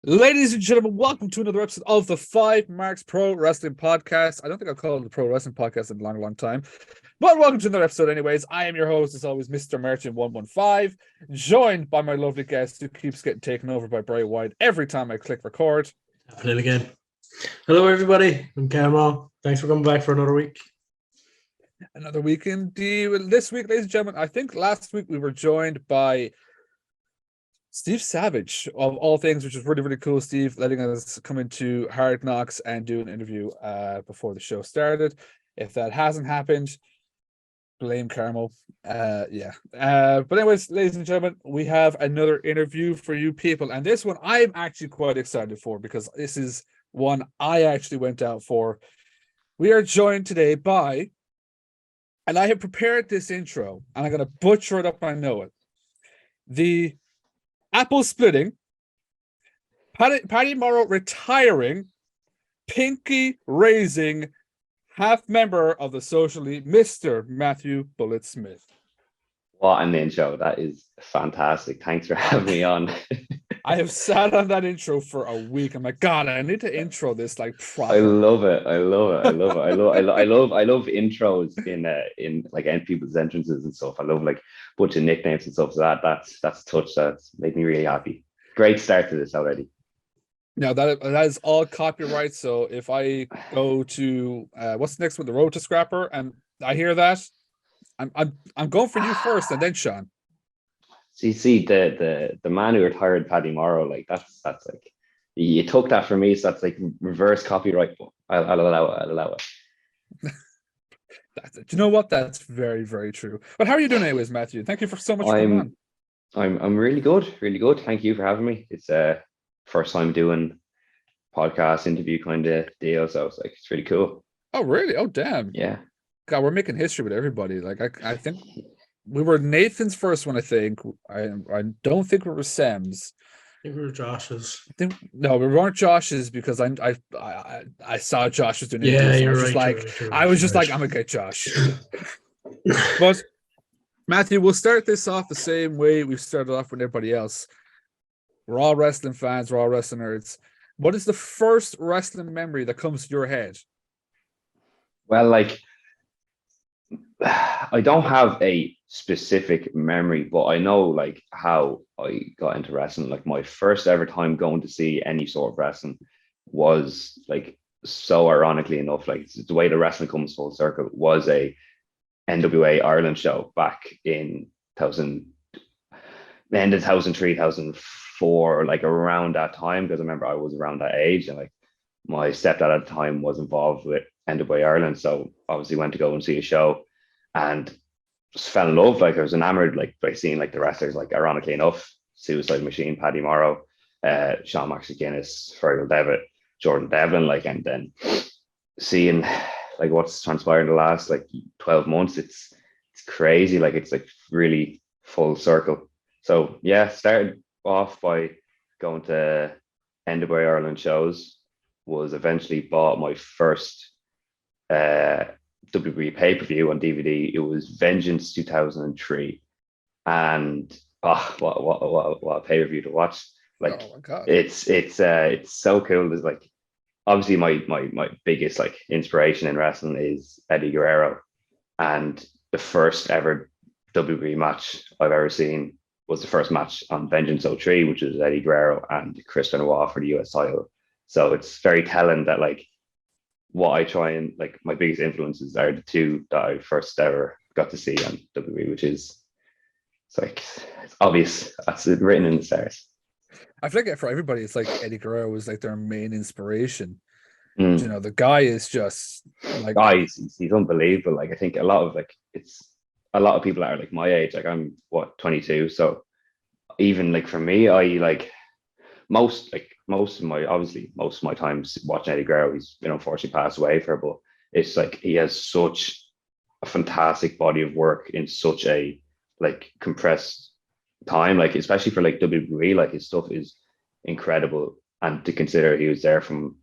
Ladies and gentlemen, welcome to another episode of the 5Marks Pro Wrestling Podcast. I don't think I've called it the Pro Wrestling Podcast in a long time, but welcome to another episode anyways. I am your host, as always, Mr. Merchant115, joined by my lovely guest who keeps getting taken over by Bray Wyatt every time I click record. Happening again. Hello, everybody. I'm Carmo. Thanks for coming back for another week. Another week indeed. This week, ladies and gentlemen, I think last week we were joined by Steve Savage, of all things, which is really, really cool. Steve letting us come into Hard Knocks and do an interview before the show started. If that hasn't happened, blame Carmo. But anyways, ladies and gentlemen, we have another interview for you people. And this one I'm actually quite excited for because this is one I actually went out for. We are joined today by, and I have prepared this intro, and I'm going to butcher it up, I know it. The apple splitting, Paddy Morrow retiring, pinky raising, half member of the Social League, Mr. Matthew Bulletsmyth. What an intro. That is fantastic. Thanks for having me on. I have sat on that intro for a week. I'm like, God, I need to intro this like proper. I love it. I love intros in like people's entrances and stuff. I love like a bunch of nicknames and stuff. So that's a touch that's made me really happy. Great start to this already. Now that is all copyright. So if I go to what's next with the Road to Scrapper and I hear that, I'm going for you first and then Sean. So you see the man who retired Paddy Morrow, like that's like you took that from me, so that's like reverse copyright. I'll allow it. Do you know what? That's very, very true. But how are you doing anyways, Matthew? Thank you for so much for coming on. I'm really good. Thank you for having me. It's first time doing podcast interview kind of deal, so it's like it's really cool. Oh really? Oh damn. Yeah. God, we're making history with everybody. Like I think we were Nathan's first one. I think I don't think we were Sam's. I think we were Josh's. No, we weren't Josh's because I saw Josh was doing it. Yeah, you're I was just like, I'm gonna get Josh. But Matthew, we'll start this off the same way we've started off with everybody else. We're all wrestling fans. We're all wrestling nerds. What is the first wrestling memory that comes to your head? Well, like, I don't have a specific memory, but I know like how I got into wrestling. Like my first ever time going to see any sort of wrestling was like, so ironically enough, like the way the wrestling comes full circle was a NWA Ireland show back in end of 2003, 2004, like around that time, because I remember I was around that age and like my stepdad at the time was involved with NWA Ireland, so obviously went to go and see a show and just fell in love. Like I was enamored like by seeing like the wrestlers, like ironically enough, Suicide Machine, Paddy Morrow, Sean Max Guinness, Fergal Devitt, Jordan Devlin, like, and then seeing like what's transpired in the last like 12 months, it's crazy. Like it's like really full circle. So yeah, started off by going to NWA Ireland shows, was eventually bought my first WWE pay-per-view on DVD. It was Vengeance 2003, and what a pay-per-view to watch! Like, oh my God. It's so cool. It's like obviously my biggest like inspiration in wrestling is Eddie Guerrero, and the first ever WWE match I've ever seen was the first match on Vengeance 03, which is Eddie Guerrero and Chris Benoit for the US title. So it's very telling that like what I try and like my biggest influences are the two that I first ever got to see on WWE, which is it's obvious. That's written in the stars. I feel like for everybody, it's like Eddie Guerrero was like their main inspiration. Mm. You know, the guy is just like he's unbelievable. Like I think a lot of people are like my age. Like I'm 22, so even like for me, I like most of my time watching Eddie Guerrero. He's unfortunately passed away but it's like he has such a fantastic body of work in such a like compressed time, like especially for like WWE. Like his stuff is incredible, and to consider he was there from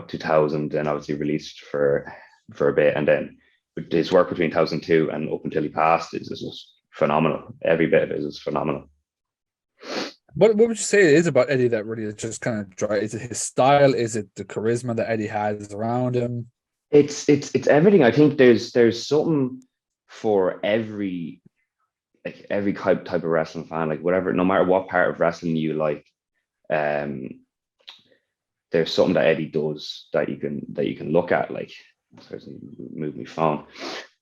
2000 and obviously released for a bit, and then his work between 2002 and up until he passed is just phenomenal. Every bit of it is phenomenal. What would you say it is about Eddie that really is just kind of dry? Is it his style? Is it the charisma that Eddie has around him? It's everything. I think there's something for every type of wrestling fan, like whatever, no matter what part of wrestling you like. Um, there's something that Eddie does that you can look at. Like, sorry, move my phone,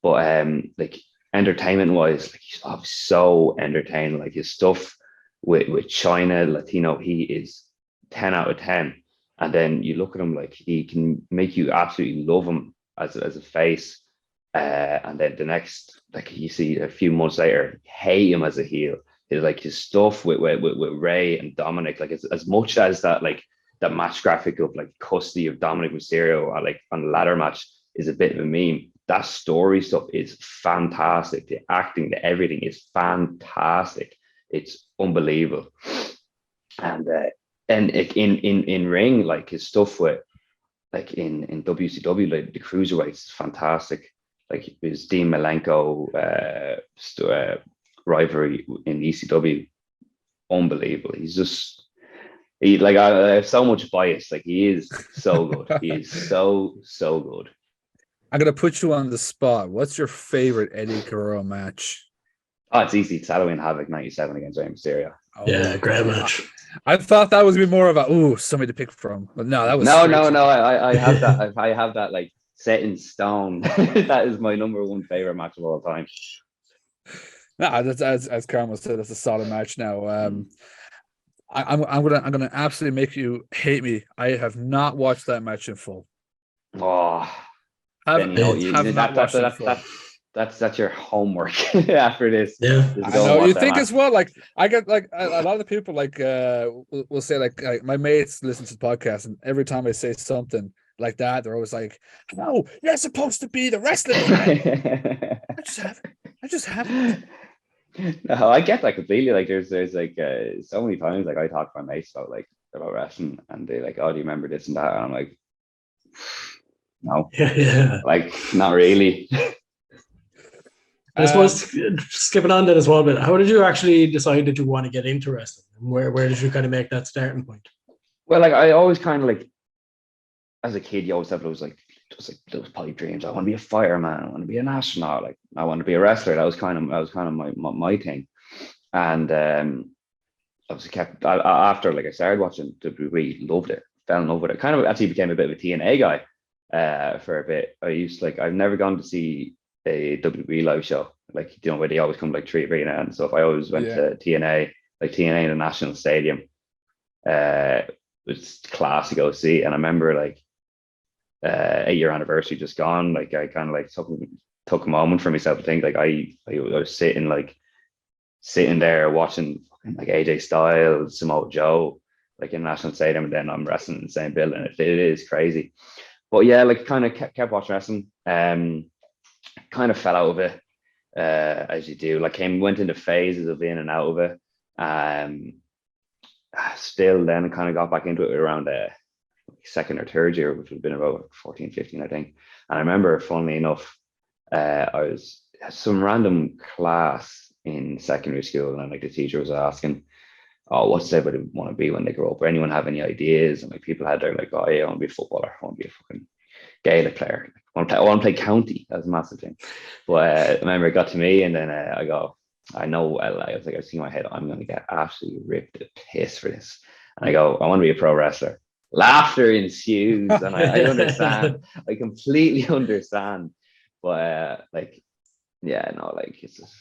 but like entertainment wise, like he's so entertaining. Like his stuff with China, Latino, he is 10 out of 10. And then you look at him, like he can make you absolutely love him as a face. And then the next, like you see a few months later, hate him as a heel. It's like his stuff with Ray and Dominic, like it's as much as that, like that match graphic of like custody of Dominic Mysterio like on the ladder match is a bit of a meme. That story stuff is fantastic. The acting, the everything is fantastic. It's unbelievable. And in ring, like his stuff with like in WCW, like the cruiserweights is fantastic. Like his Dean Malenko rivalry in ECW, unbelievable. He's just I have so much bias. Like he is so good. He is so good. I'm gonna put you on the spot. What's your favorite Eddie Guerrero match? Oh, it's easy. It's Halloween Havoc '97 against Rey Mysterio. Oh, Yeah, great match. I thought that was be more of a somebody to pick from, but no, that was no. I have that. I have that like set in stone. That is my number one favorite match of all time. No, that's as Carmo said, that's a solid match. Now, I'm gonna absolutely make you hate me. I have not watched that match in full. Oh, That's your homework after this. Yeah, I know. You think as well. Like I get like a lot of the people like will say like my mates listen to the podcast, and every time I say something like that, they're always like, "No, you're supposed to be the wrestling fan." I just haven't. No, I get that completely. Like there's like so many times like I talk to my mates about wrestling, and they're like, "Oh, do you remember this and that?" And I'm like, "No, yeah. like not really." I suppose skipping on that as well, but how did you actually decide that you want to get into wrestling? Where did you kind of make that starting point? Well, like I always kind of like, as a kid, you always have those pipe dreams. I want to be a fireman. I want to be an astronaut. Like I want to be a wrestler. That was kind of my thing. And obviously kept after like I started watching WWE, loved it, fell in love with it. Kind of actually became a bit of a TNA guy for a bit. I've never gone to see a WWE live show, like where they always come like Tree Arena and stuff. I always went to TNA, like TNA in the National Stadium. It's class to go see. And I remember like 8-year anniversary just gone. Like I kind of like took a moment for myself to think. Like I was sitting there watching like AJ Styles, Samoa Joe, like in National Stadium, and then I'm wrestling in the same building. It is crazy. But yeah, like kind of kept watching wrestling. Kind of fell out of it, as you do. Like went into phases of in and out of it. Still then kind of got back into it around second or third year, which would have been about 14, 15, I think. And I remember, funnily enough, I was at some random class in secondary school, and like the teacher was asking, "Oh, what's everybody want to be when they grow up? Or anyone have any ideas?" And like people had their like, "Oh yeah, I want to be a footballer. I want to be a fucking Gaelic player. I want to play county." That was a massive thing. But I remember it got to me, and then I go, I know, I was like, I was in my head, I'm going to get absolutely ripped to piss for this. And I go, I want to be a pro wrestler. Laughter ensues, and I understand. I completely understand. But like, yeah, no, like it's just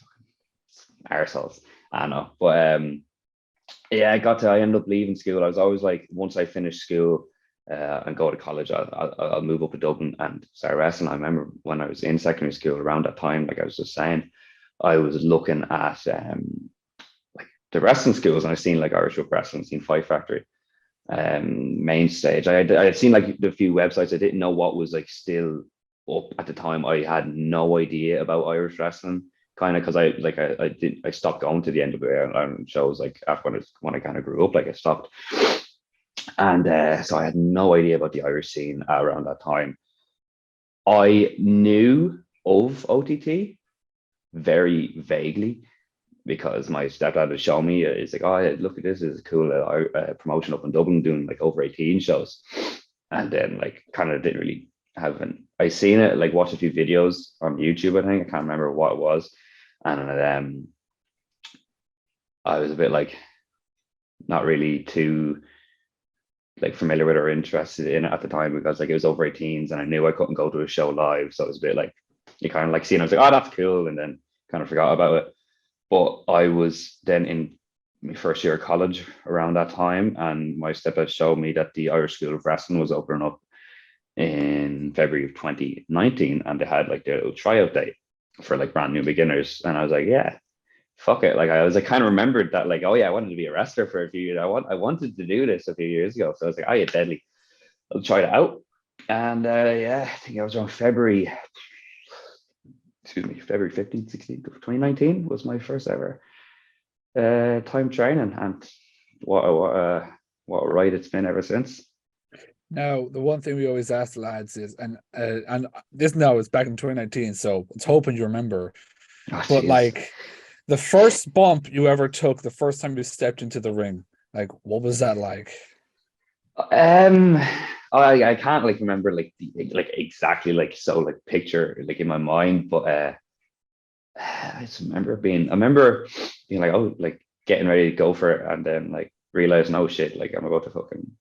arseholes. I don't know. But yeah, I ended up leaving school. I was always like, once I finished school and go to college, I'll move up to Dublin and start wrestling. I remember when I was in secondary school around that time, like I was just saying, I was looking at like the wrestling schools, and I've seen like Irish Up Wrestling, seen Fight Factory, Main Stage. I had seen like the few websites. I didn't know what was like still up at the time. I had no idea about Irish wrestling, kind of because I stopped going to the NWA shows like after when I kind of grew up. Like I stopped, and so I had no idea about the Irish scene around that time. I knew of OTT very vaguely. because my stepdad had shown me. He's like, oh yeah, look at this, is a cool promotion up in Dublin doing like over 18 shows. And then like kind of didn't really have I seen it, like watched a few videos on YouTube, I think. I can't remember what it was. And I was a bit like not really too like familiar with or interested in it at the time, because like it was over 18s and I knew I couldn't go to a show live. So it was a bit like, you kind of like seeing, I was like, oh, that's cool. And then kind of forgot about it. But I was then in my first year of college around that time, and my stepdad showed me that the Irish School of Wrestling was opening up in February of 2019, and they had like their little tryout day for like brand new beginners. And I was like, yeah, fuck it. Like I was like kind of remembered that like, oh yeah, I wanted to be a wrestler for a few years. I wanted to do this a few years ago. So I was like, oh yeah, deadly. I'll try it out. And yeah, I think I was around February 15th, 16th of 2019 was my first ever time training, and what a ride it's been ever since. Now, the one thing we always ask the lads is, and this now is back in 2019, so it's hoping you remember. Oh, but geez. like the first bump you ever took, the first time you stepped into the ring, like what was that like? I can't like remember like exactly like so like picture like in my mind, but I just remember being like, oh, like getting ready to go for it, and then like realizing, oh shit, like I'm about to fucking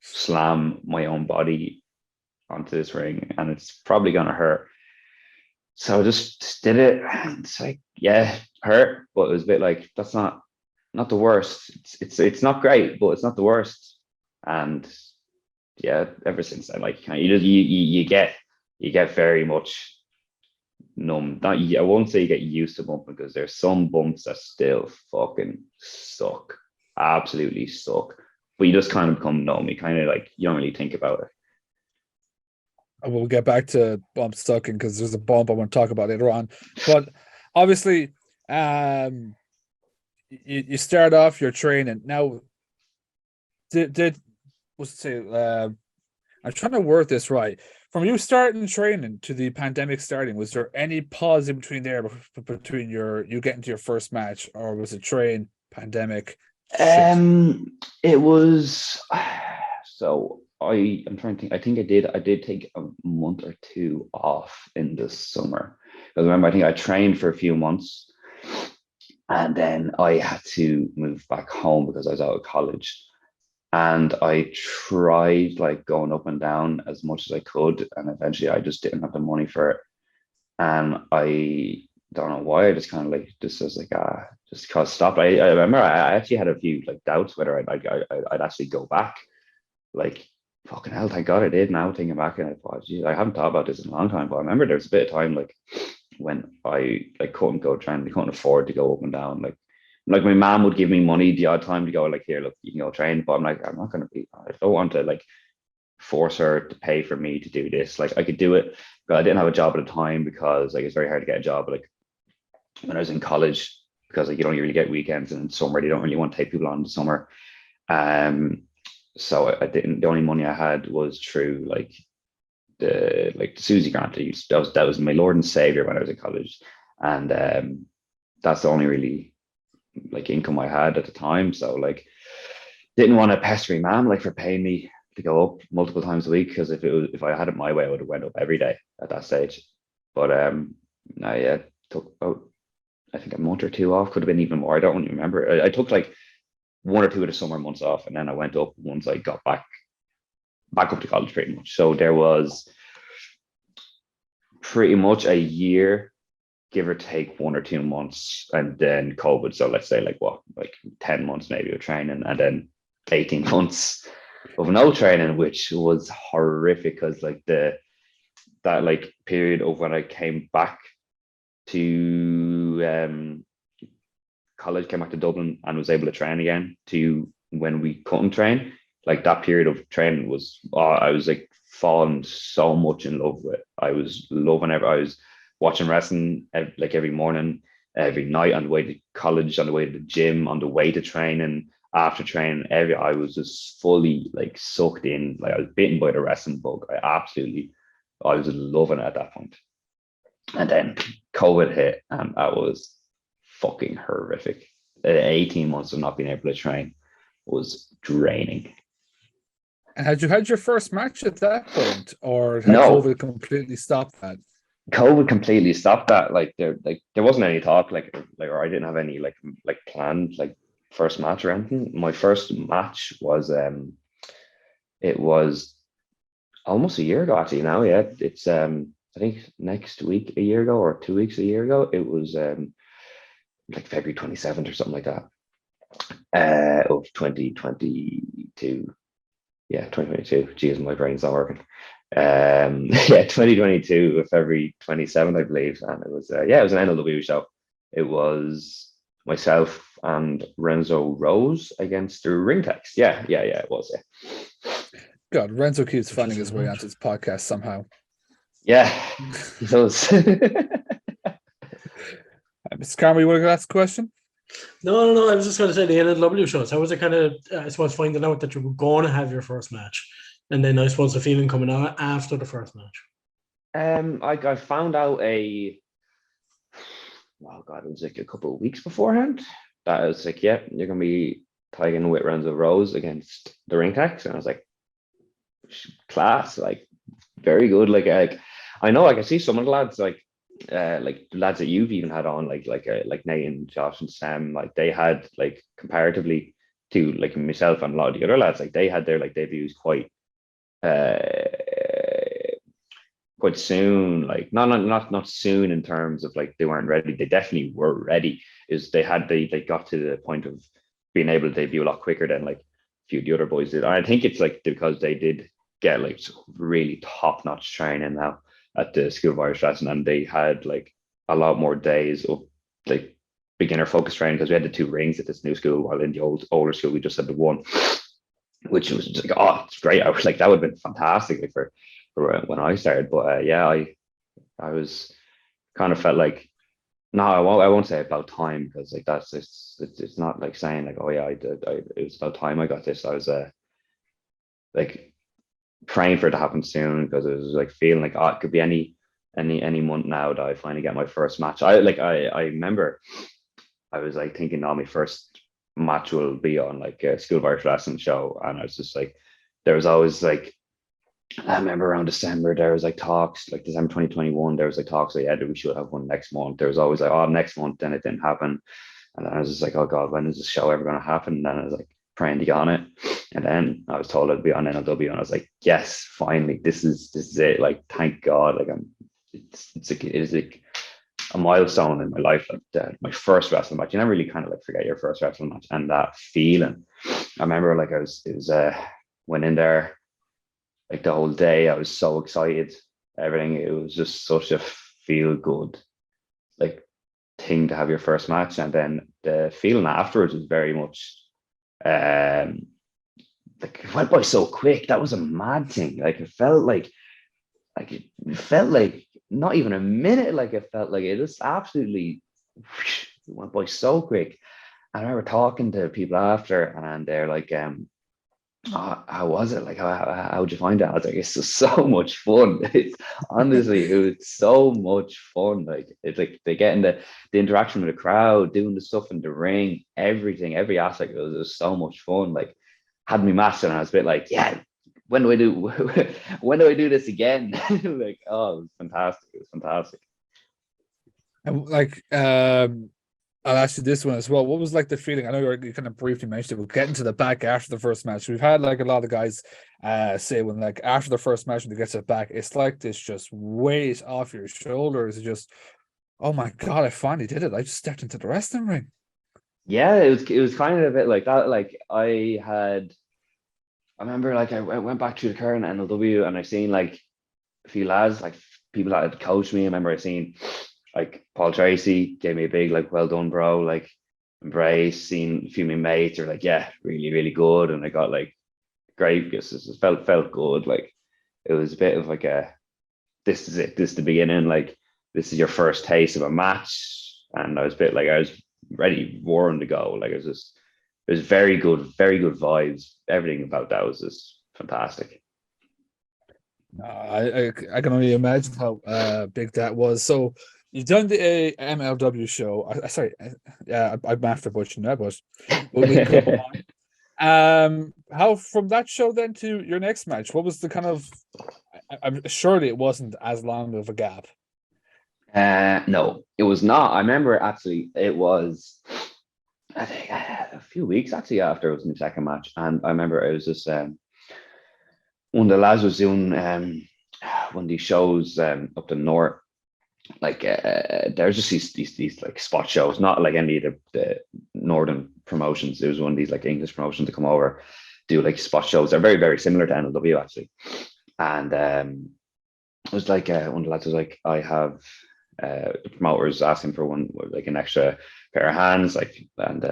slam my own body onto this ring and it's probably gonna hurt. So I just did it. It's like, yeah, hurt, but it was a bit like, that's not the worst. It's not great, but it's not the worst. And yeah, ever since then, like you get very much numb. Not, I won't say you get used to bumping, because there's some bumps that still fucking suck, absolutely suck. But you just kind of become numb. You kind of like, you don't really think about it. We'll get back to bump sucking because there's a bump I want to talk about later on. But obviously, you start off your training. Now, I'm trying to word this right. From you starting training to the pandemic starting, was there any pause in between there, between you getting to your first match, or was it train, pandemic? It was so I'm trying to think. I think I did take a month or two off in the summer. Because remember, I think I trained for a few months, and then I had to move back home because I was out of college. And I tried like going up and down as much as I could, and eventually I just didn't have the money for it. And I don't know why, I just kind of like just was like just cause stop. I remember I actually had a few like doubts whether I'd actually go back. Like, fucking hell, thank God I did. Now thinking back, and I thought, geez, I haven't thought about this in a long time. But I remember there was a bit of time like when I like couldn't go train, I couldn't afford to go up and down. Like my mom would give me money the odd time to go, like, here, look, you can go train. But I'm like, I'm not gonna be, I don't want to like force her to pay for me to do this. Like I could do it, but I didn't have a job at the time, because like it's very hard to get a job. Like when I was in college, because like you don't really get weekends, and in summer they don't really want to take people on in the summer. So I didn't. The only money I had was through like the Susie grant. That was my Lord and Savior when I was in college, and that's the only really like income I had at the time. So like didn't want to pester my mom like for paying me to go up multiple times a week, because if I had it my way, I would have went up every day at that stage. But I took about, I think, a month or two off. Could have been even more. I don't really remember. I took like 1 or 2 of the summer months off, and then I went up once I got back up to college pretty much. So there was pretty much a year, give or take 1 or 2 months, and then COVID. So let's say like 10 months maybe of training, and then 18 months of no training, which was horrific, because like that like period of when I came back to college, came back to Dublin and was able to train again, to when we couldn't train, like that period of training was, I was like falling so much in love with it. I was loving it. I was watching wrestling like every morning, every night, on the way to college, on the way to the gym, on the way to training, after training, I was just fully like sucked in. Like I was bitten by the wrestling bug. I was loving it at that point. And then COVID hit, and that was fucking horrific. 18 months of not being able to train was draining. And had you had your first match at that point, or had No. COVID completely stopped that? COVID completely stopped that. There wasn't any talk, or I didn't have any planned first match or anything. My first match was it was almost a year ago actually now. Yeah, it's I think next week a year ago, or 2 weeks a year ago. It was February 27th or something like that of 2022. Yeah, 2022. Jeez, my brain's not working. 2022, February 27th, I believe, and it was it was an NLW show. It was myself and Renzo Rose against the Ring Text. Yeah, it was. Yeah. God, Renzo keeps finding his way onto this podcast somehow. Yeah, he does. Mr. Carmo, you want to ask a question? No. I was just going to say the NLW shows. How was it kind of, I suppose, finding out that you were going to have your first match? And then I suppose the feeling coming out after the first match. I found out it was like a couple of weeks beforehand that I was like, yeah, you're going to be tagging with Renzo Rose against the Ring Text. And I was like, class, very good. I know I can see some of the lads, the lads that you've even had on, like Nate and Josh and Sam, they had comparatively to myself and a lot of the other lads, they had their debuts quite soon, not soon in terms of they weren't ready. They definitely were ready. They got to the point of being able to debut a lot quicker than a few of the other boys did. And I think it's because they did get really top-notch training now at the School of Irish Wrestling, and they had a lot more days of beginner focus training, because we had the 2 rings at this new school, while in the older school we just had the 1, which was just it's great. I was that would have been fantastic for when I started. But I was kind of felt no, I won't say about time, because it's not saying oh yeah, it was about time I got this. I was praying for it to happen soon, because it was feeling it could be any month now that I finally get my first match. I remember I was thinking, my first match will be on a School of Irish Wrestling show, and I was just there was always I remember around December there was talks, December 2021 there was talks that we should have one next month. There was always next month, then it didn't happen, and then I was just oh god, when is this show ever going to happen? And then I was praying to get on it, and then I was told I'd be on NLW, and I was yes, finally, this is it. Thank God. It is a milestone in my life. My first wrestling match. You never really kind of forget your first wrestling match, and that feeling. I remember went in there the whole day. I was so excited. Everything. It was just such a feel good thing to have your first match, and then the feeling afterwards was very much it went by so quick. That was a mad thing. It felt not even a minute. It felt it just absolutely went by so quick. And I remember talking to people after, and they're how was it? How'd you find it? I was it's just so much fun. Honestly, it was so much fun. It's they getting the interaction with the crowd, doing the stuff in the ring, everything, every aspect. It was just so much fun. Had me matched, and I was a bit yeah, when do I do this again? Oh, it was fantastic. It was fantastic. And I'll ask you this one as well. What was the feeling? I know you kind of briefly mentioned it, but getting to the back after the first match. We've had a lot of guys say when after the first match when they get to the back, it's this just weight off your shoulders. It's just, oh my god, I finally did it. I just stepped into the wrestling ring. Yeah, it was kind of a bit like that. I remember I went back through the current NLW, and I seen a few lads, people that had coached me. I remember I seen Paul Tracy gave me a big well done bro, embrace. Seen a few of my mates are yeah, really really good, and I got great, because it felt good. It was a bit of this is it, this is the beginning, this is your first taste of a match. And I was a bit I was ready, roaring to go. It was very good vibes. Everything about that was just fantastic. I can only imagine how big that was. So You've done the MLW show. I'm after butchering that, but we'll go on. How from that show then to your next match? What was the kind of? I'm surely it wasn't as long of a gap. No, it was not. I remember actually it was, I think a few weeks actually after it was my second match, and I remember it was just one of the lads was doing one of these shows up the north. Like there's just these like spot shows, not like any of the northern promotions. It was one of these like English promotions to come over, do like spot shows. They're very, very similar to NLW actually. And it was like one of the lads was like, I have the promoters asking for one like an extra pair of hands, like, and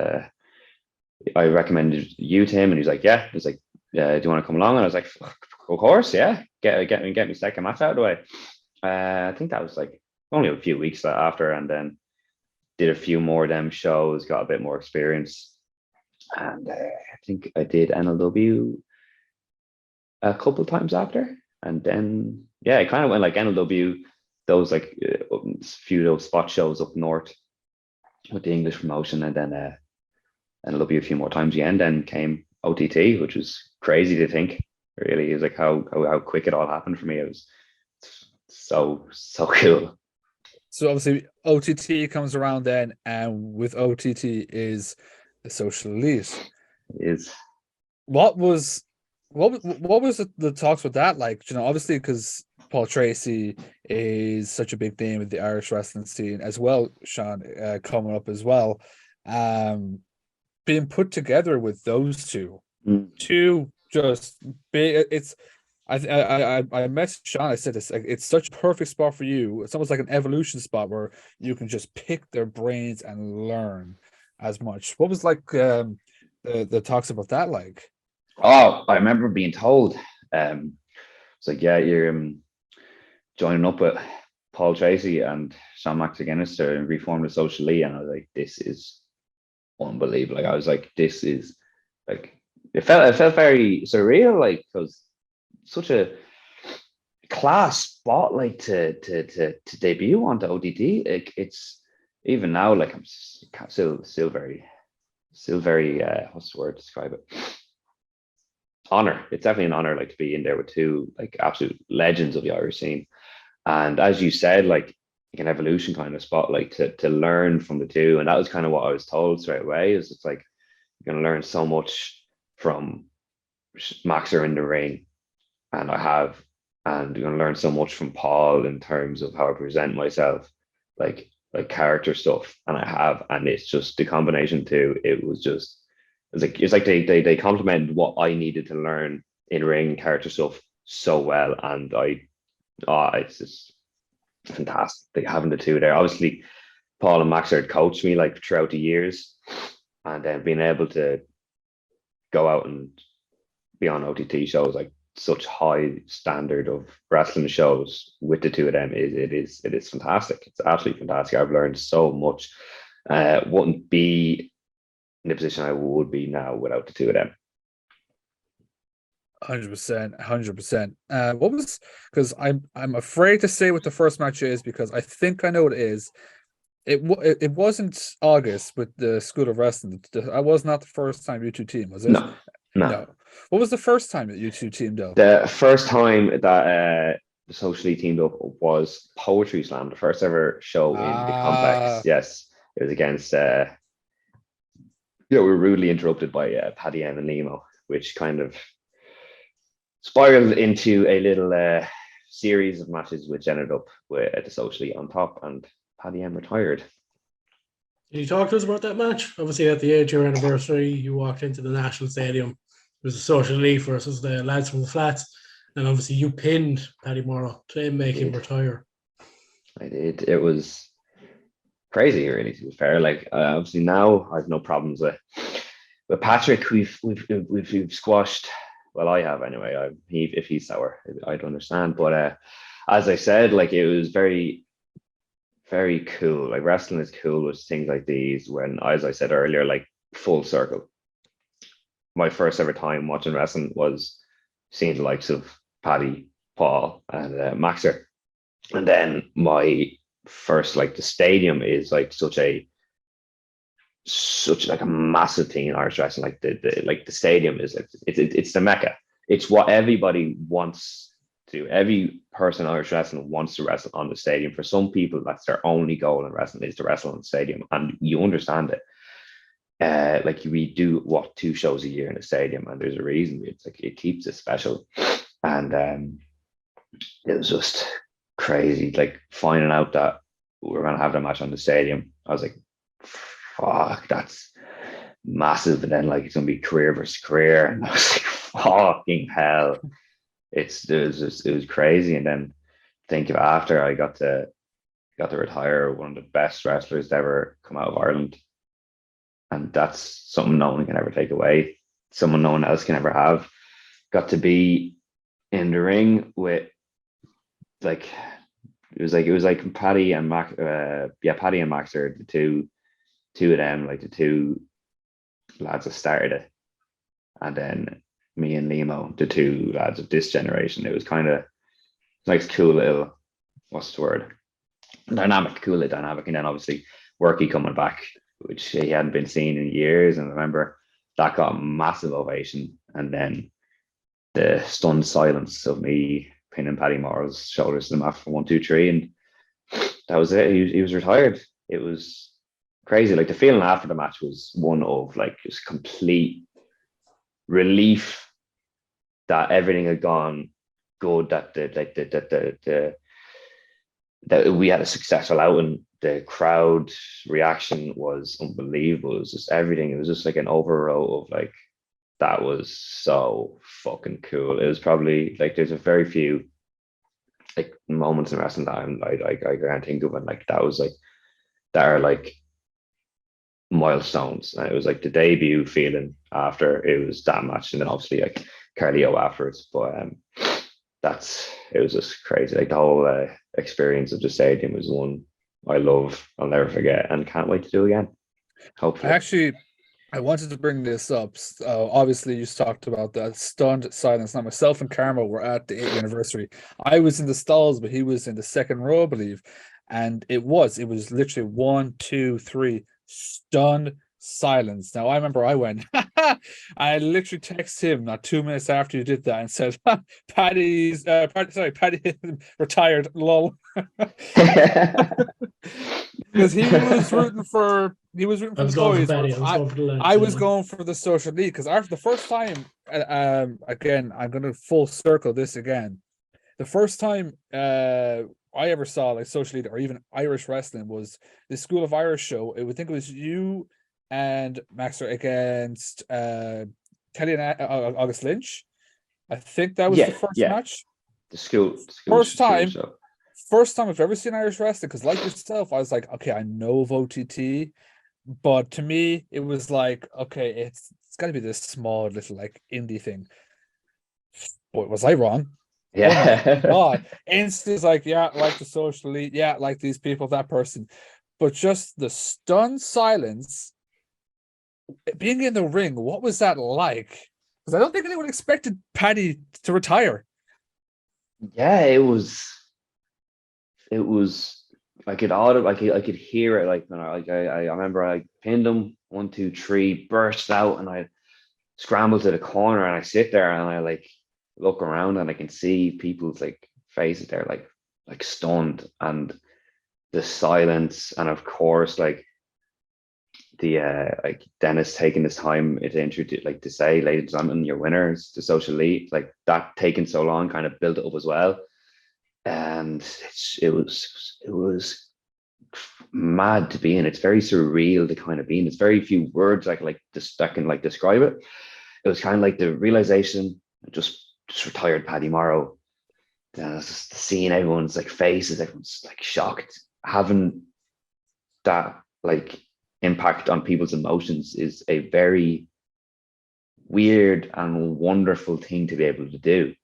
I recommended you to him, and he's like, yeah. He's like, do you want to come along? And I was like, of course, yeah. Get me second match out of the way. I think that was like only a few weeks after, and then did a few more of them shows, got a bit more experience, and I think I did NLW a couple times after, and then yeah, I kind of went like NLW, those like a few of those spot shows up north with the English promotion, and then NLW a few more times again. Then came OTT, which was crazy to think. Really, it was like how quick it all happened for me. It was so cool. So obviously OTT comes around then, and with OTT is the Social Elite. It is. What was the talks with that like? You know, obviously because Paul Tracy is such a big name in the Irish wrestling scene as well. Sean coming up as well, being put together with those two just big. It's I messaged Sean. I said it's such a perfect spot for you. It's almost like an evolution spot where you can just pick their brains and learn as much. What was like the talks about that like? Oh, I remember being told, it's like, yeah, you're joining up with Paul Tracy and Sean McGuinness to reform the Social League, and I was like, this is unbelievable. Like I was like, this is like it felt very surreal, like, because such a class spot like to debut onto ODD. Like, it's even now, like I'm still very what's the word to describe it? Honor. It's definitely an honor, like, to be in there with two like absolute legends of the Irish scene. And as you said, like an evolution kind of spot, like to learn from the two. And that was kind of what I was told straight away, is it's like you're going to learn so much from Maxer in the ring, and and you're going to learn so much from Paul in terms of how I present myself, like character stuff, and I have, and it's just the combination too. It's like they complemented what I needed to learn in ring character stuff so well, and it's just fantastic having the two there. Obviously, Paul and Max had coached me like throughout the years, and then being able to go out and be on OTT shows, like such high standard of wrestling shows with the two of them, it is fantastic. It's absolutely fantastic. I've learned so much. Wouldn't be in the position I would be now without the two of them. 100%. What was, because I'm afraid to say what the first match is, because I think I know what it is. It wasn't August with the School of Wrestling. That was not the first time you two teamed, was it? No. What was the first time that you two teamed up? The first time that the Socially teamed up was Poetry Slam, the first ever show in the complex. Yes, it was against. We were rudely interrupted by Paddy M and Nemo, which kind of spiraled into a little series of matches, which ended up with the Socially on top, and Paddy M retired. Can you talk to us about that match? Obviously, at the 8-year anniversary, you walked into the National Stadium. It was a Social League versus the lads from the Flats, and obviously you pinned Paddy Morrow to make him retire. I did. It was crazy, really, to be fair. Like, obviously now I have no problems with Patrick. We've squashed. Well, I have anyway. If he's sour, I'd understand. But as I said, like, it was very, very cool. Like, wrestling is cool with things like these. When, as I said earlier, like, full circle. My first ever time watching wrestling was seeing the likes of Paddy, Paul, and Maxer, and then my first, like the stadium is like such like a massive thing in Irish wrestling. Like the stadium is like it's the mecca. It's what everybody wants to do. Every person in Irish wrestling wants to wrestle on the stadium. For some people, that's their only goal in wrestling, is to wrestle on the stadium, and you understand it. Like we do 2 shows a year in a stadium, and there's a reason. It's like it keeps it special, and it was just crazy. Like finding out that we were gonna have the match on the stadium, I was like, "Fuck, that's massive!" And then like it's gonna be career versus career, and I was like, "Fucking hell!" It was crazy. And then think of after I got to retire, one of the best wrestlers to ever come out of Ireland. And that's something no one can ever take away. Someone no one else can ever have. Got to be in the ring with it was like Paddy and Max. Paddy and Max are the two of them, like the two lads that started it, and then me and Nemo, the two lads of this generation. It was kind of nice, cool little, what's the word? Cool little dynamic, and then obviously Worky coming back, which he hadn't been seen in years. And I remember that got a massive ovation. And then the stunned silence of me pinning Paddy Morrow's shoulders to the mat for 1, 2, 3. And that was it. He was retired. It was crazy. Like the feeling after the match was one of like just complete relief that everything had gone good, that that we had a successful outing. The crowd reaction was unbelievable. It was just everything. It was just like an overall of like, that was so fucking cool. It was probably like, there's a very few like moments in wrestling that I can't think of, and like that was like, that are like milestones. And it was like the debut feeling after it was that match, and then obviously like cardio afterwards. But it was just crazy. Like the whole experience of the stadium was one I love, I'll never forget, and can't wait to do again. Hopefully. I wanted to bring this up. Obviously, you talked about that stunned silence. Now, myself and Carmo were at the 8th anniversary. I was in the stalls, but he was in the second row, I believe. And it was literally 1, 2, 3, stunned silence. Now, I remember I went, I literally texted him not 2 minutes after you did that and said, Paddy retired, lol. Because he was rooting for the boys. I was going for the social league, because after the first time, again, I'm going to full circle this again. The first time I ever saw like social league or even Irish wrestling was the School of Irish show. I would think it was you and Maxer against Kelly and August Lynch. I think that was the first match. The school First time I've ever seen Irish wrestling, because like yourself, I was like, okay, I know of OTT, but to me, it was like, okay, it's got to be this small little like indie thing. Boy, was I wrong? Yeah. Oh my God. Instantly like, yeah, like the social elite, yeah, like these people, that person. But just the stunned silence, being in the ring, what was that like? Because I don't think anyone expected Paddy to retire. Yeah, it was I could hear it. Like, I remember I pinned him 1, 2, 3, burst out, and I scramble to the corner, and I sit there and I like look around, and I can see people's like faces there, like stunned, and the silence, and of course like the like Dennis taking his time to introduce, like to say, ladies and gentlemen, your winners, the social elite, like that taking so long kind of built it up as well. And it was mad to be in. It's very surreal to kind of be in. It's very few words that can like describe it. It was kind of like the realization, just retired Paddy Morrow. And it's just seeing everyone's like faces, everyone's like shocked. Having that like impact on people's emotions is a very weird and wonderful thing to be able to do.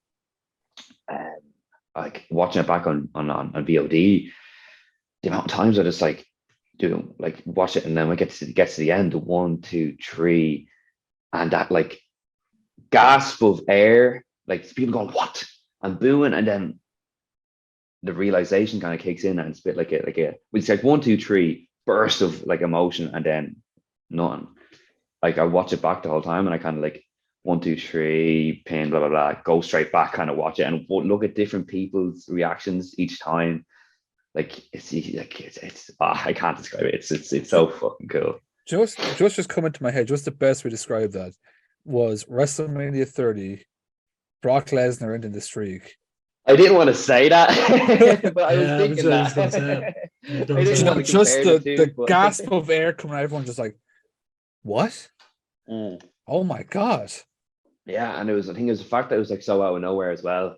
Like watching it back on VOD, the amount of times I just like do like watch it, and then when it gets to the end, the 1, 2, 3, and that like gasp of air, like people going what and booing, and then the realization kind of kicks in, and it's a bit like it's like 1, 2, 3 burst of like emotion, and then nothing. Like I watch it back the whole time, and I kind of like 1, 2, 3 pin, blah blah blah, go straight back, kind of watch it and look at different people's reactions each time. Like it's I can't describe it. It's so fucking cool. Just come into my head. Just the best way to describe that was WrestleMania 30, Brock Lesnar ending the streak. I didn't want to say that, but I was Yeah, thinking I was gonna that. say it. I was gonna I say didn't it. want to Just compare the two, but- gasp of air coming out, everyone just like, what? Mm. Oh my god. Yeah, and I think it was the fact that it was like so out of nowhere as well,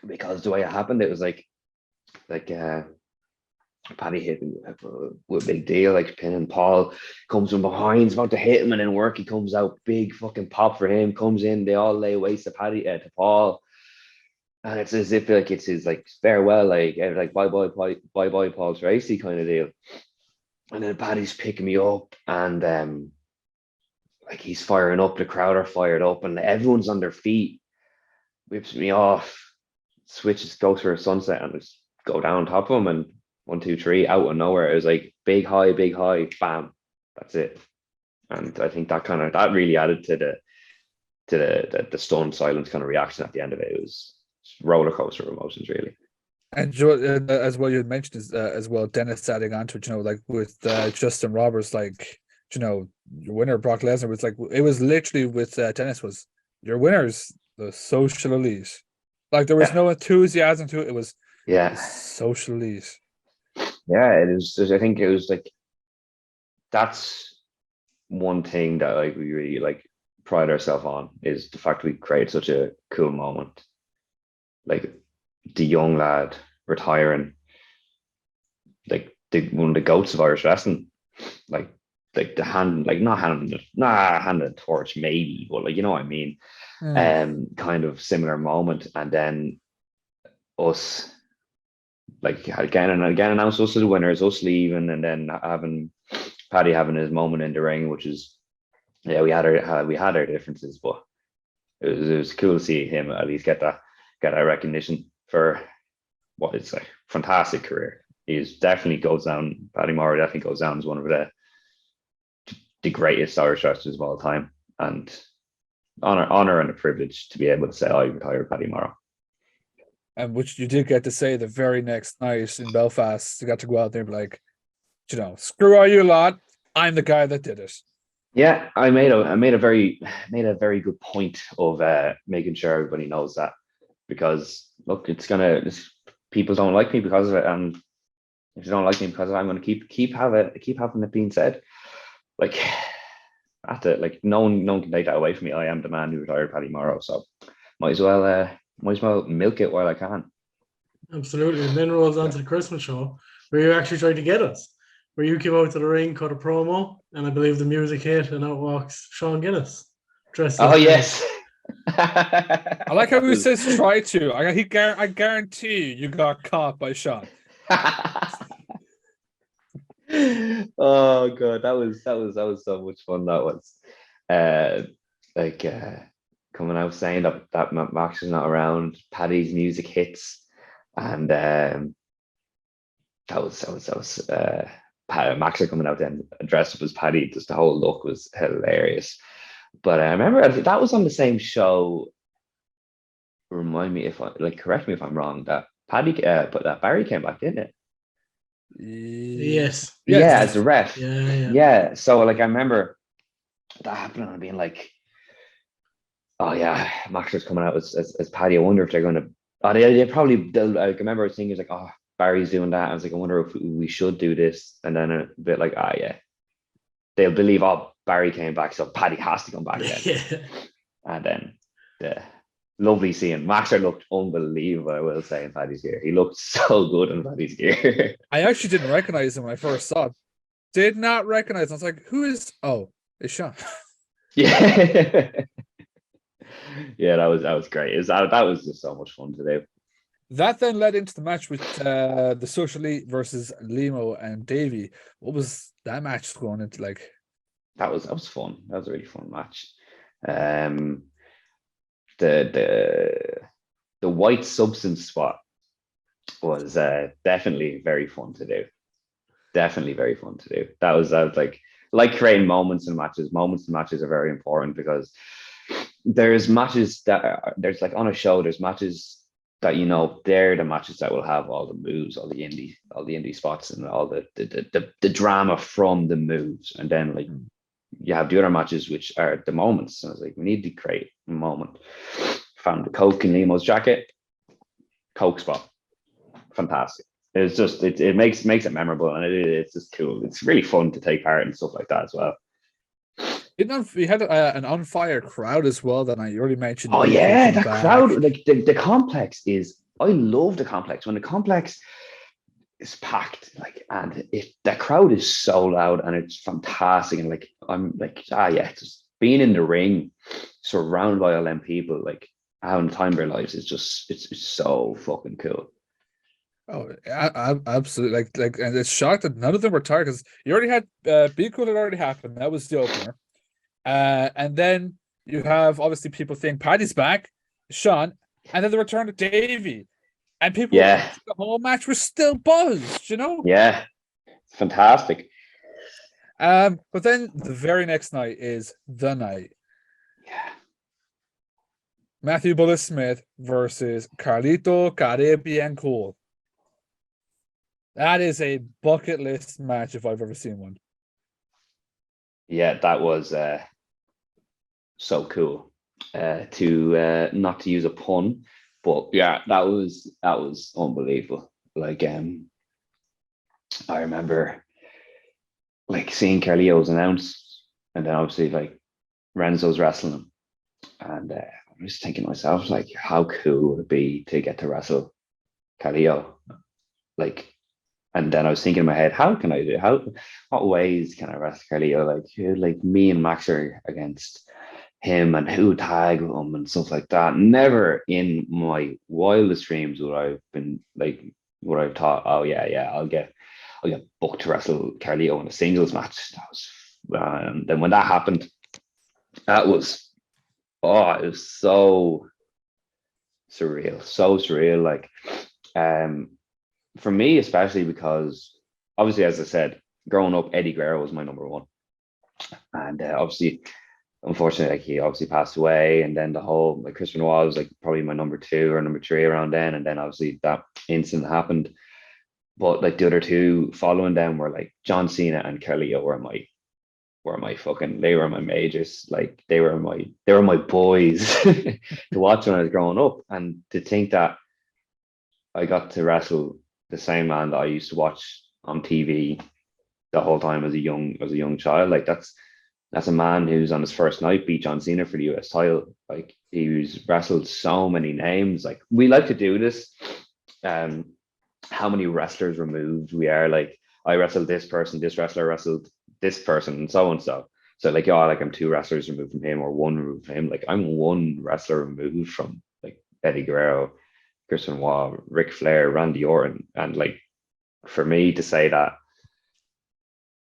because the way it happened, it was like Paddy hit him with a big deal, like pinning Paul, comes from behind, he's about to hit him, and then work, he comes out, big fucking pop for him, comes in, they all lay waste to to Paul, and it's as if like it's his like farewell, like bye bye Paul Tracy kind of deal. And then Paddy's picking me up, and like he's firing up, the crowd are fired up, and everyone's on their feet, whips me off, switches, goes for a sunset, and just go down top of him, and 1, 2, 3 out of nowhere. It was like big high, bam, that's it. And I think that really added to the stunned silence kind of reaction at the end of it. It was roller coaster of emotions, really. And Joe, as well, you had mentioned as well, Dennis adding on to it, like with Justin Roberts, like, your winner, Brock Lesnar, was like, it was literally with Dennis was, your winner's the social elite. Like there was no enthusiasm to it. It was social elite. Yeah, it is. I think it was like, that's one thing that like we really like pride ourselves on, is the fact we create such a cool moment. Like the young lad retiring, like one of the goats of Irish wrestling, like the hand, like not handing the torch maybe, but like, you know what I mean? Kind of similar moment, and then us like again announced us as the winners, us leaving, and then having Paddy having his moment in the ring, which is, yeah, we had our differences, but it was cool to see him at least get that recognition for what is a fantastic career. He's definitely goes down. Paddy Morrow definitely goes down as one of the greatest Irish wrestlers of all time, and honor and a privilege to be able to say I retired Paddy Morrow. And which you did get to say the very next night in Belfast. You got to go out there and be like, screw all you lot, I'm the guy that did it. Yeah, I made a very good point of making sure everybody knows that, because look, people don't like me because of it, and if you don't like me because of it, I'm going to keep having it being said. Like, after like no one can take that away from me. I am the man who retired Paddy Morrow, so might as well milk it while I can. Absolutely. And then rolls on to the Christmas show, where you actually tried to get us, where you came out to the ring, cut a promo, and I believe the music hit, and out walks Sean Guinness. Oh yes. I like how he says try to. I guarantee you got caught by Sean. Oh god, that was so much fun. That was coming out saying that Max is not around, Paddy's music hits, and that was Max are coming out then dressed up as Paddy. Just the whole look was hilarious. But I remember that was on the same show. Remind me correct me if I'm wrong, that Paddy but that Barry came back, didn't it? Yes. Yeah, as a ref. Yeah. So like I remember that happening and being like, oh yeah, Max is coming out as Paddy. I wonder if they're gonna they probably, I remember thinking like, oh, Barry's doing that. I was like, I wonder if we should do this. And then a bit like, yeah, they'll believe, oh, Barry came back, so Paddy has to come back then. Yeah. And then the lovely seeing Maxer looked unbelievable, I will say, in Paddy's gear. He looked so good in Paddy's gear. I actually didn't recognize him when I first saw it. Did not recognize him. I was like, who is? Oh, it's Sean. Yeah. Yeah, that was great. That was just so much fun today. That then led into the match with the Social Elite versus Limo and Davey. What was that match going into like? That was fun. That was a really fun match. The white substance spot was definitely very fun to do. Definitely very fun to do. That was like creating moments in matches. Moments in matches are very important because there's matches that there's like on a show. There's matches that they're the matches that will have all the moves, all the indie spots, and all the drama from the moves. And then like you have the other matches which are the moments. And I was like, we need to create a moment. Found the Coke in Nemo's jacket, Coke spot, fantastic. It's just it makes it memorable, and it's just cool. It's really fun to take part in stuff like that as well. We had an on fire crowd as well that I already mentioned. Oh yeah, that crowd, like the complex is. I love the complex when the complex is packed, like, and the crowd is so loud and it's fantastic. And like I'm like, yeah, just being in the ring, surrounded by all them people, like having the time of their lives is just it's so fucking cool. Oh, absolutely! Like, and it's shocked that none of them were tired because you already had Be Cool had already happened. That was the opener. And then you have obviously people think Paddy's back, Sean, and then the return of Davey. And people the whole match was still buzzed, Yeah. It's fantastic. But then the very next night is the night. Yeah. Matthew Bulletsmith versus Carlito Caribbean Cool. That is a bucket list match if I've ever seen one. Yeah, that was so cool. To not to use a pun, but yeah, that was unbelievable. Like I remember like seeing Carlito's announced, and then obviously like Renzo's wrestling him, and I was thinking to myself, like, how cool would it be to get to wrestle Carlito? Like, and then I was thinking in my head, what ways can I wrestle Carlito? Like me and Max are against him, and who tag him and stuff like that. Never in my wildest dreams would I've thought, oh yeah, I'll get booked to wrestle Carlito in a singles match. That was, then when that happened, it was so surreal. Like, for me, especially because obviously, as I said, growing up, Eddie Guerrero was my number one. And obviously, unfortunately, like he obviously passed away. And then the whole, like, Chris Benoit was like probably my number 2 or number 3 around then. And then obviously that incident happened. But like the other two following them were like John Cena and Carlito were my majors. Like they were my boys to watch when I was growing up. And to think that I got to wrestle the same man that I used to watch on TV the whole time as a young child. Like that's a man who's on his first night beat John Cena for the US title. Like he's wrestled so many names. Like we like to do this. How many wrestlers removed we are. Like I wrestled this person, this wrestler wrestled this person, and so on. So like, like I'm 2 wrestlers removed from him or 1 removed from him. Like I'm 1 wrestler removed from like Eddie Guerrero, Chris Benoit, Ric Flair, Randy Orton. And like for me to say that,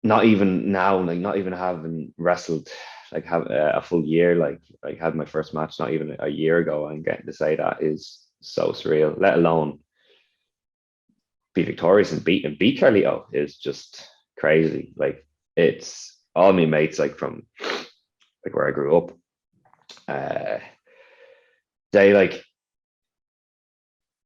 not even now, like not even having wrestled, like have a full year, like had my first match not even a year ago, and getting to say that is so surreal. Let alone be victorious and beat Carlito is just crazy. Like it's all my mates, like from like where I grew up. They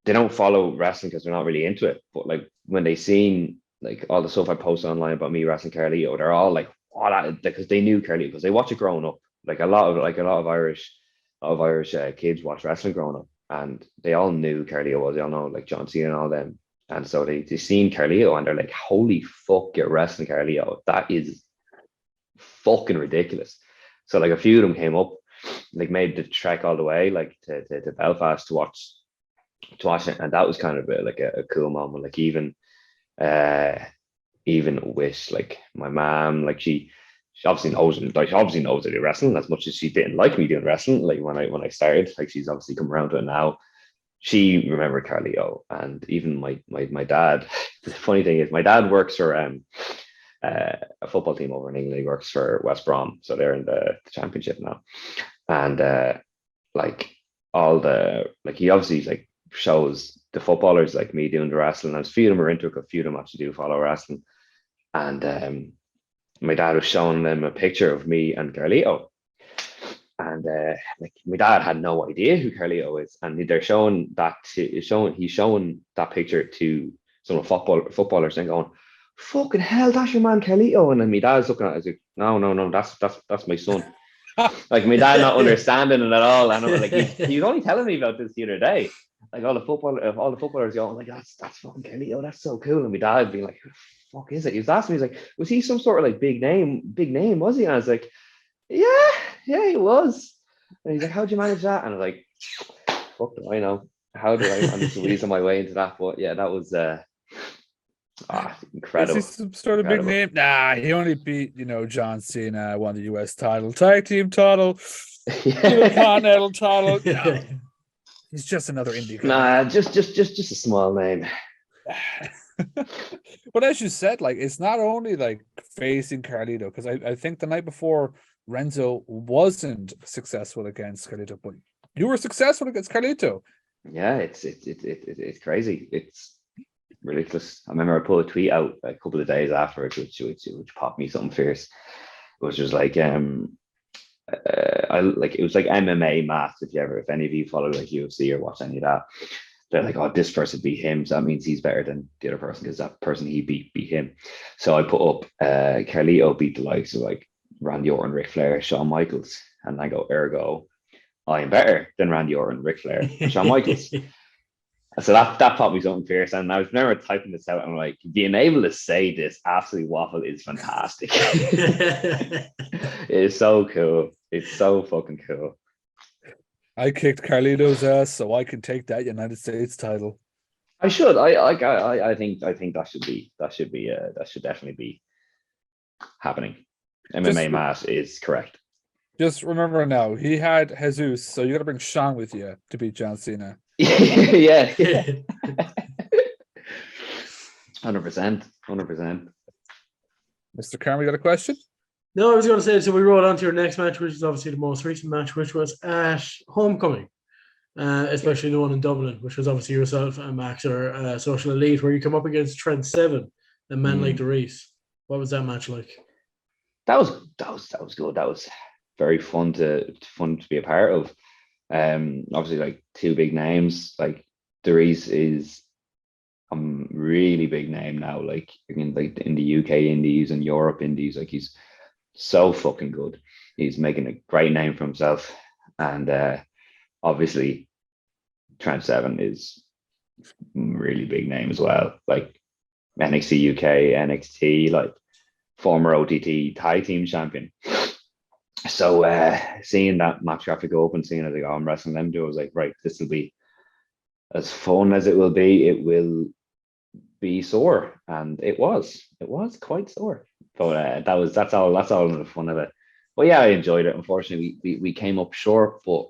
don't follow wrestling because they're not really into it. But like when they seen like all the stuff I posted online about me wrestling Carlito, they're all like, "Oh, that," because they knew Carlito because they watch it growing up. Like a lot of Irish kids watch wrestling growing up, and they all knew Carlito was. They all know like John Cena and all them. And so they seen Carlito and they're like, "Holy fuck, you're wrestling Carlito. That is fucking ridiculous." So like a few of them came up, like made the trek all the way like to Belfast to watch it, and that was kind of a cool moment. Like even with like my mom, like she obviously knows I do wrestling as much as she didn't like me doing wrestling. Like when I started, like she's obviously come around to it now. She remembered Carlito, and even my dad. The funny thing is, my dad works for a football team over in England. He works for West Brom, so they're in the championship now. And like all the, like he obviously like shows the footballers, like me doing the wrestling. And a few of them are into it, a few of them actually do follow wrestling. And my dad was showing them a picture of me and Carlito. And like my dad had no idea who Carlito is, and they're showing that he's showing that picture to some footballers and going, "Fucking hell, that's your man Carlito." And then my dad's looking at it, he's like, "No, that's my son." Like my dad not understanding it at all, and I'm like, he was only telling me about this the other day. Like all the footballers going like, "That's fucking Carlito, that's so cool." And my dad being like, "Who the fuck is it?" He was asking me, he's like, "Was he some sort of like big name, was he?" And I was like, yeah, he was. And he's like, "How'd you manage that?" And I was like, "Fuck do I know? How do I manage to weasel my way into that?" But yeah, that was incredible. Is he some sort of big name? Nah, he only beat, John Cena, won the US title, tag team title, Intercontinental title. No, he's just another indie guy. Nah, just a small name. But as you said, like, it's not only like facing Carlito, because I think the night before Renzo wasn't successful against Carlito, but you were successful against Carlito. Yeah, it's crazy. It's ridiculous. I remember I put a tweet out a couple of days afterwards, which popped me something fierce, which was like it was like MMA maths. If any of you follow like UFC or watch any of that, they're like, "Oh, this person beat him, so that means he's better than the other person because that person he beat him." So I put up Carlito beat the likes of like Randy Orton, Ric Flair, Shawn Michaels, and I go, ergo, I am better than Randy Orton, Ric Flair, and Shawn Michaels. So that popped me something fierce, and I was never typing this out. And I'm like, being able to say this absolute waffle is fantastic. It is so cool. It's so fucking cool. I kicked Carlito's ass, so I can take that United States title. I should. I think that should definitely be happening. MMA math is correct. Just remember now, he had Jesus, so you got to bring Sean with you to beat John Cena. Yeah. 100%. Mr. Carmo, you got a question? No, I was going to say, so we roll on to your next match, which is obviously the most recent match, which was at Homecoming, especially the one in Dublin, which was obviously yourself and Max or Social Elite, where you come up against Trent Seven and men like Darius. What was that match like? That was good. That was very fun to be a part of. Obviously, like two big names. Like Darius is a really big name now. Like in the UK indies and Europe indies, like he's so fucking good. He's making a great name for himself, and obviously Trent Seven is a really big name as well. Like NXT UK, NXT, like former OTT tag team champion. So seeing that match graphic go up and seeing it, like, I'm wrestling them two, I was like, right, this will be as fun as it will be. It will be sore, and it was quite sore. But that's all the fun of it. But yeah, I enjoyed it. Unfortunately, we came up short, but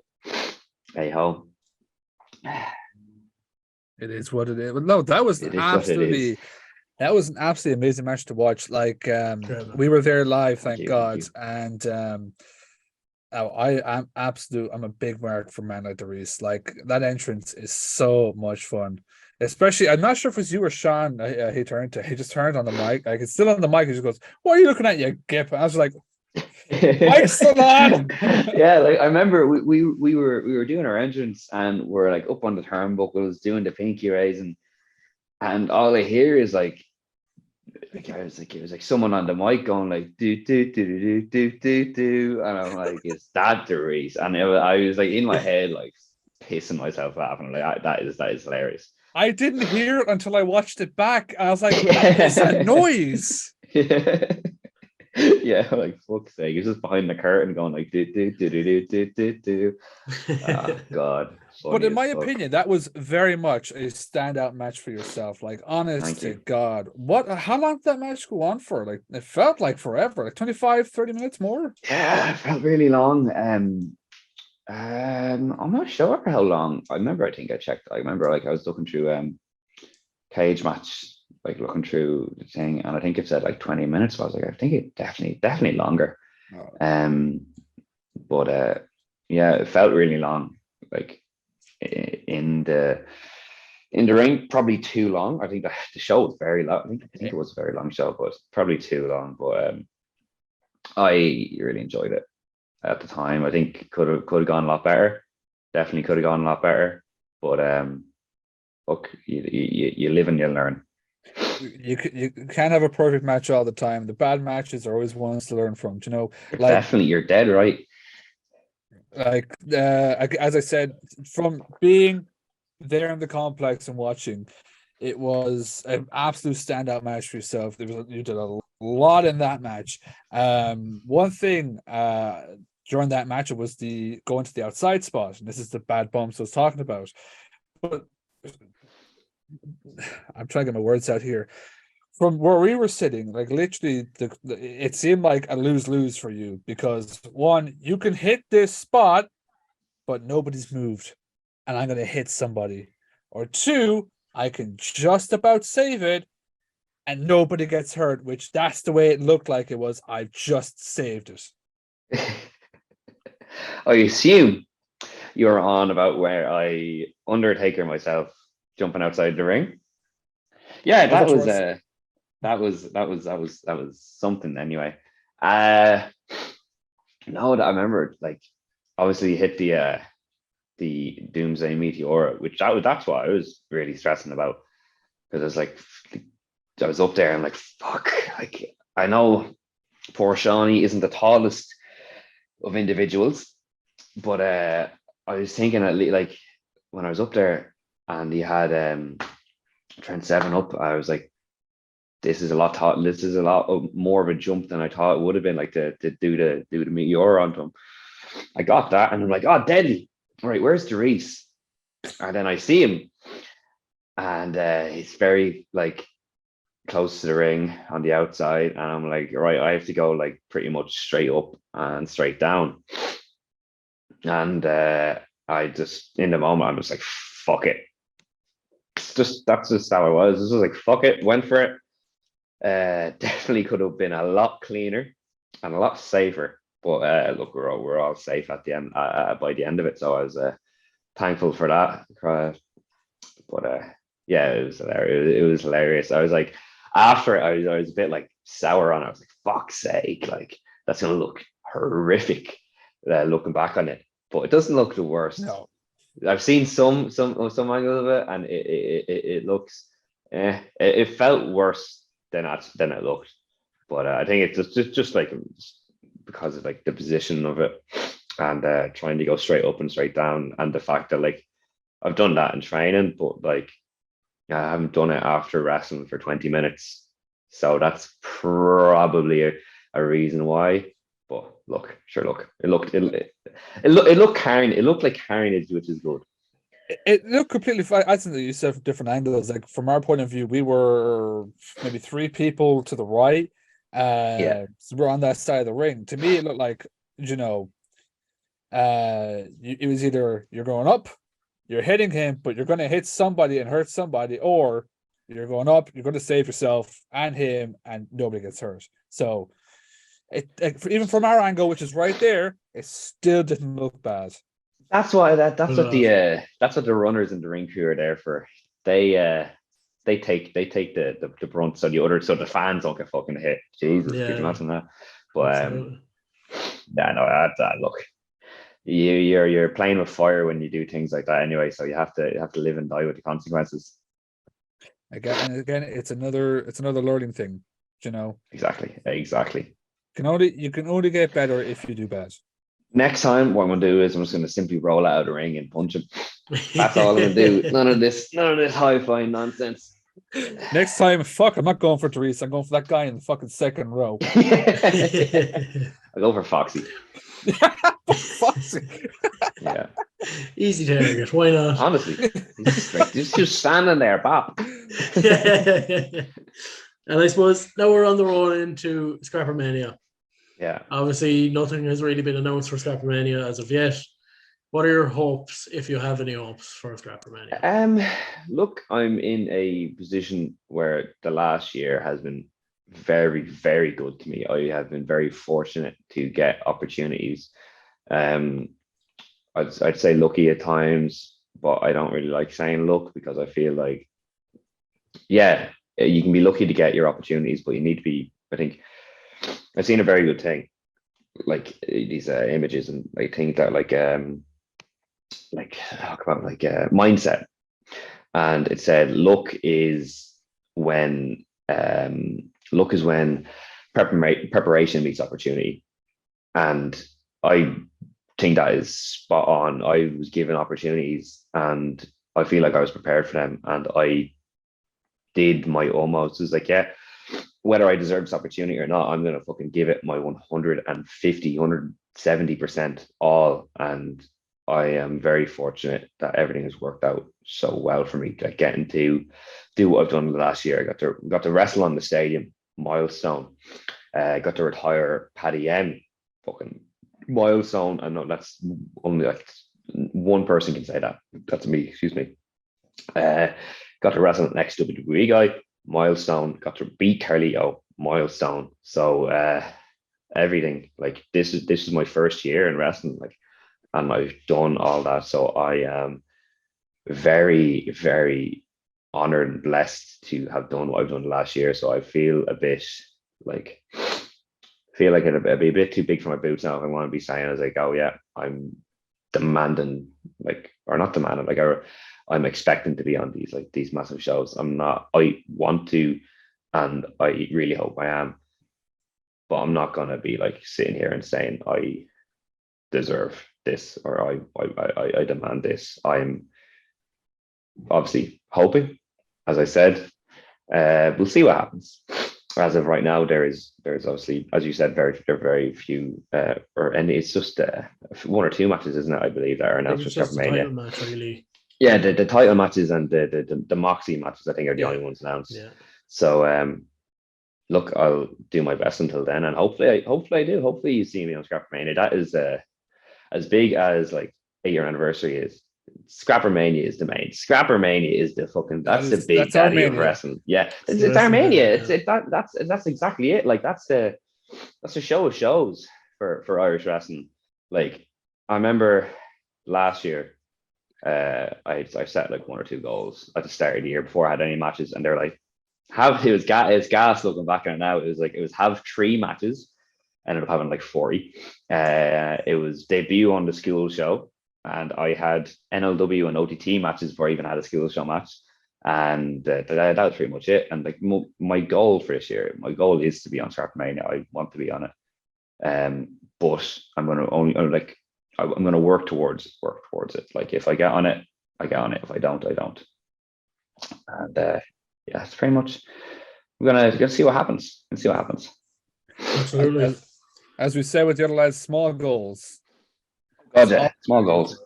hey ho. It is what it is. But no, that was an absolutely amazing match to watch. Like we were there live, thank God. And I'm a big mark for man like Darius. Like that entrance is so much fun. Especially, I'm not sure if it was you or Sean. He just turned on the mic. Like it's still on the mic. He just goes, "What are you looking at, you gip?" And I was like, "Mike's still on." Yeah, like I remember we were doing our entrance and we're like up on the turnbuckles doing the pinky raise, and all I hear is like it was like someone on the mic going like do do do do do do do, and I'm like, is that Darius? And I was like in my head like pissing myself laughing. Like that is hilarious. I didn't hear it until I watched it back. I was like, what is that noise? Yeah, like fuck's sake. He's just behind the curtain going like do do do do do do do. Oh God. But in my opinion, that was very much a standout match for yourself. Like, honest to God. How long did that match go on for? Like, it felt like forever, like 25, 30 minutes more. Yeah, it felt really long. I'm not sure how long. I think I checked. I remember like I was looking through Cage Match, like looking through the thing, and I think it said like 20 minutes. So I was like, I think it definitely longer. Oh. But yeah, it felt really long. Like in the In the ring, probably too long. I think the show was very long. I think it was a very long show, but probably too long. But I really enjoyed it at the time. I think could have gone a lot better. Definitely could have gone a lot better. But look, you live and you learn. You can't have a perfect match all the time. The bad matches are always ones to learn from. You know, Definitely, you're dead right. As I said, from being there in the complex and watching, it was an absolute standout match for yourself. You did a lot in that match. One thing during that match, it was the going to the outside spot, and this is the bad bumps I was talking about. But I'm trying to get my words out here. From where we were sitting, like literally, it seemed like a lose-lose for you because one, you can hit this spot, but nobody's moved, and I'm going to hit somebody. Or two, I can just about save it, and nobody gets hurt, which that's the way it looked like it was. I just saved it. I assume you're on about where I Undertaker myself jumping outside the ring. Yeah, that was something anyway. No, I remember like obviously hit the Doomsday Meteora, which that's what I was really stressing about because I was like I was up there and like fuck, like I know poor Shawnee isn't the tallest of individuals, but I was thinking like when I was up there and he had Trent 7 up, I was like, this is a lot more of a jump than I thought it would have been, like to do the meteor onto him. I got that and I'm like, oh, deadly. All right, where's Derice? And then I see him and he's very like close to the ring on the outside, and I'm like, right, I have to go like pretty much straight up and straight down. And I just in the moment I was like, fuck it. That's just how I was. This was like, fuck it, went for it. Definitely could have been a lot cleaner and a lot safer. But look, we're all safe at the end by the end of it. So I was thankful for that. But yeah, it was hilarious. It was hilarious. I was like, after it, I was a bit like sour on it. I was like, fuck's sake, like that's gonna look horrific looking back on it. But it doesn't look the worst. No. I've seen some angles of it, and it looks, it felt worse than it looked. But I think it's just like because of like the position of it and trying to go straight up and straight down, and the fact that like I've done that in training, but like I haven't done it after wrestling for 20 minutes, so that's probably a reason why. But look, it looked carnage. It looked like carnage, which is good. It looked completely fine. I think that you said from different angles. Like from our point of view, we were maybe 3 people to the right. So we're on that side of the ring. To me, it looked like, you know, it was either you're going up, you're hitting him, but you're going to hit somebody and hurt somebody, or you're going up, you're going to save yourself and him, and nobody gets hurt. So even from our angle, which is right there, it still didn't look bad. That's what the runners in the ring crew are there for. They take the brunt, so the fans don't get fucking hit. Jesus, could you imagine that? But yeah, no, look, you're playing with fire when you do things like that anyway. So you have to live and die with the consequences. Again, it's another learning thing, you know. Exactly. You can only get better if you do bad. Next time, what I'm gonna do is I'm just gonna simply roll out of the ring and punch him. That's all I'm gonna do. None of this high flying nonsense. Next time, fuck, I'm not going for Therese. I'm going for that guy in the fucking second row. I go for Foxy. Foxy. Yeah. Easy target. Why not? Honestly, he's just standing there, pop. And I suppose now we're on the road into Scrapper Mania. Yeah. Obviously, nothing has really been announced for Scrapper Mania as of yet. What are your hopes, if you have any hopes, for Scrapper Mania? Look, I'm in a position where the last year has been very, very good to me. I have been very fortunate to get opportunities. I'd say lucky at times, but I don't really like saying luck because I feel like, yeah, you can be lucky to get your opportunities, but you need to be. I think I've seen a very good thing, like these images, and I think that talk about mindset, and it said luck is when preparation meets opportunity, and I think that is spot on. I was given opportunities, and I feel like I was prepared for them, and I did my almost. It was like, yeah, whether I deserve this opportunity or not, I'm gonna fucking give it my 150, 170% all. And I am very fortunate that everything has worked out so well for me. Like getting to do what I've done the last year. I got to wrestle on the stadium, milestone. Got to retire Paddy M, fucking milestone. I know that's only like one person can say that. That's me, excuse me. Got to wrestle next WWE guy, milestone. Got to beat Carlito, milestone. So everything, like this is my first year in wrestling, like, and I've done all that. So I am very, very honored and blessed to have done what I've done last year. So I feel a bit like it'd be a bit too big for my boots now. If I want to be saying as I go, yeah, I'm demanding, like, or not demanding, like I'm expecting to be on these massive shows. I'm not. I want to, and I really hope I am, but I'm not gonna be like sitting here and saying I deserve this or I demand this. I'm obviously hoping, as I said, we'll see what happens. As of right now, there's obviously, as you said, very few, and it's just one or two matches, isn't it? I believe that are announced for just a WrestleMania. title match, really. Yeah, the title matches and the Moxie matches, I think, are the Yeah. only ones announced. Yeah. So look, I'll do my best until then, and hopefully I do. Hopefully you see me on Scrappermania. That is as big as like 8-year anniversary is. Scrappermania is the main. Scrappermania is the fucking. That's the big daddy of wrestling. Yeah, it's Armania. That's exactly it. Like that's the show of shows for Irish wrestling. Like I remember last year, I set like 1 or 2 goals at the start of the year before I had any matches, and they're like, it's gas looking back on it now. It was have 3 matches, ended up having like 40. It was debut on the school show, and I had NLW and OTT matches before I even had a school show match, and that was pretty much it. And like my goal for this year, my goal is to be on Scrappermania. I want to be on it, but I'm gonna work towards it. Like if I get on it, I get on it. If I don't, I don't. And yeah, it's pretty much. We're gonna see what happens and see what happens. Absolutely. As we say with the other lads, small goals. God, yeah, small goals.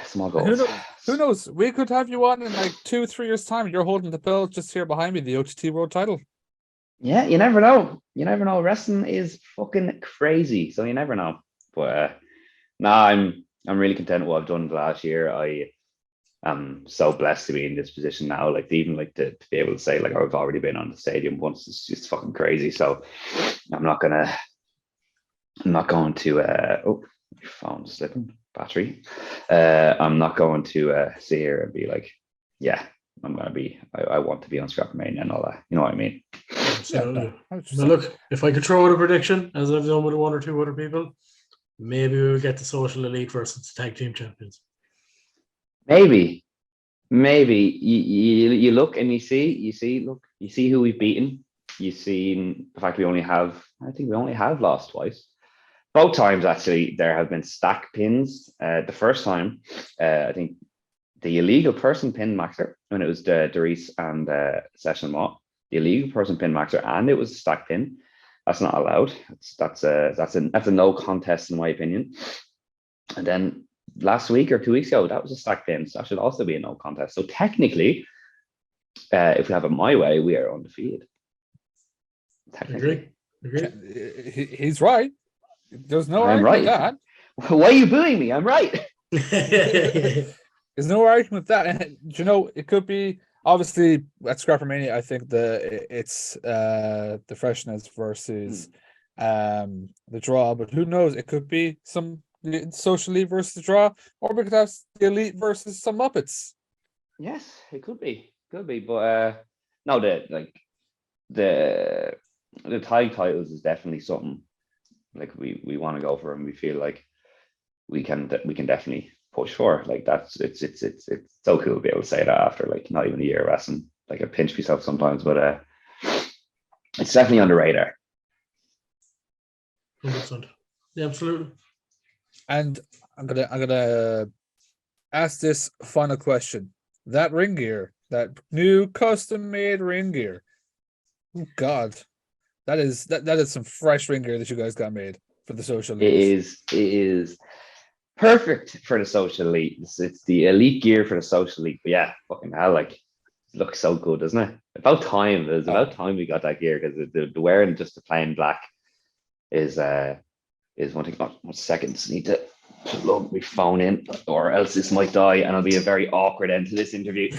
Small goals. Who knows? We could have you on in like 2-3 years' time. You're holding the belt just here behind me, the OTT World Title. Yeah, you never know. You never know. Wrestling is fucking crazy, so you never know. But I'm really content with what I've done the last year. I am so blessed to be in this position now. Like even like to be able to say like I've already been on the stadium once. It's just fucking crazy. So I'm not going to oh, my phone's slipping battery. I'm not going to sit here and be like, yeah, I'm gonna be. I want to be on Scrappermania and all that. You know what I mean? Absolutely. But look, if I could throw out a prediction, as I've done with 1 or 2 other people, maybe we'll get the Social Elite versus the Tag Team Champions. Maybe you look and you see who we've beaten. You see the fact we only have lost twice. Both times actually there have been stack pins. The first time, I think the illegal person pinned Maxer when it was Doris and Session Mott. The illegal person pinned Maxer, and it was a stack pin. That's not allowed. That's a no contest in my opinion. And then last week or 2 weeks ago, that was a stack pin. So that should also be a no contest. So technically, if we have it my way, we are undefeated. Agree. He's right. There's no argument with that. Why are you booing me? I'm right. There's no argument with that. And you know, it could be obviously at Scrappermania. I think it's the freshness versus the draw, but who knows? It could be some the Social Elite versus the Draw, or we could have the Elite versus some Muppets. Yes, it could be, but no, the tag titles is definitely something like we want to go for, and we feel like we can definitely push for. Like that's it's so cool to be able to say that after like not even a year of wrestling. Like I pinch myself sometimes, but it's definitely on the radar. 100%. Yeah, absolutely. And I'm gonna ask this final question. That ring gear, that new custom made ring gear. Oh God, that is some fresh ring gear that you guys got made for the Social Elite. It is perfect for the Social Elite. It's the elite gear for the Social Elite. But yeah, fucking hell, like it looks so good, doesn't it? About time. It was about time we got that gear, because the wearing just the plain black is one thing. Oh, 1 second, just need to plug my phone in, or else this might die, and it'll be a very awkward end to this interview.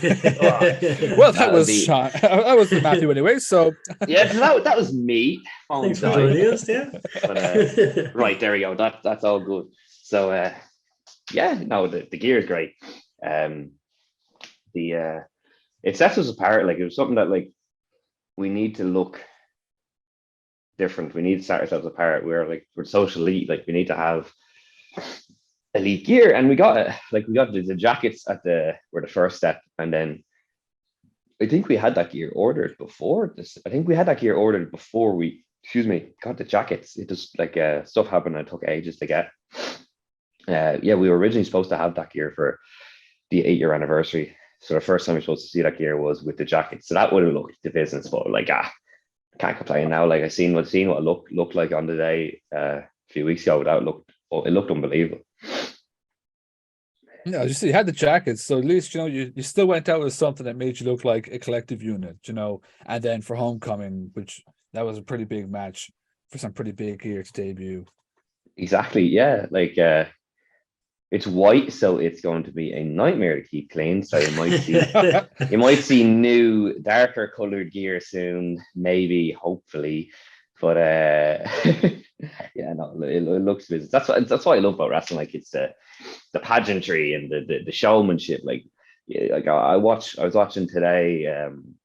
Well, that was Sean. That was Matthew anyway. So yeah, that was me. Thanks for joining us. Yeah. But, right, there we go. That's all good. So yeah, no, the gear is great. It sets us apart. Like it was something that like we need to look different. We need to set ourselves apart. We're Social Elite. Like we need to have elite gear, and we got it. Like we got the jackets were the first step, and then I think we had that gear ordered before this. I think we had that gear ordered before we got the jackets. It just like stuff happened and it took ages to get. Yeah, we were originally supposed to have that gear for the 8-year anniversary. So the first time we were supposed to see that gear was with the jacket. So that would have looked the business, but like can't complain now. Like I seen what it looked like on the day a few weeks ago. It looked unbelievable. Yeah, you had the jackets, so at least you still went out with something that made you look like a collective unit, And then for Homecoming, which that was a pretty big match for some pretty big gear to debut. Exactly, yeah. Like it's white, so it's going to be a nightmare to keep clean. So you might see new, darker colored gear soon, maybe, hopefully. But yeah, no, it looks business. That's what I love about wrestling. Like it's the pageantry and the showmanship. Like, yeah, like I was watching today.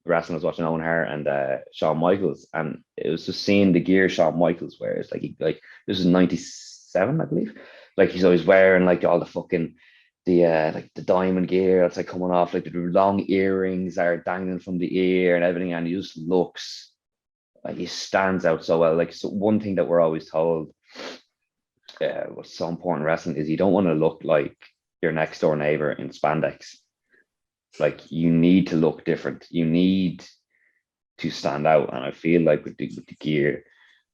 Wrestling, I was watching Owen Hart and Shawn Michaels, and it was just seeing the gear Shawn Michaels wears. Like this is 97, I believe. Like he's always wearing like all the fucking like the diamond gear that's like coming off, like the long earrings that are dangling from the ear and everything, and he just looks like he stands out so well. Like, so one thing that we're always told what's so important in wrestling is you don't want to look like your next door neighbor in spandex. Like you need to look different. You need to stand out. And I feel like with the gear,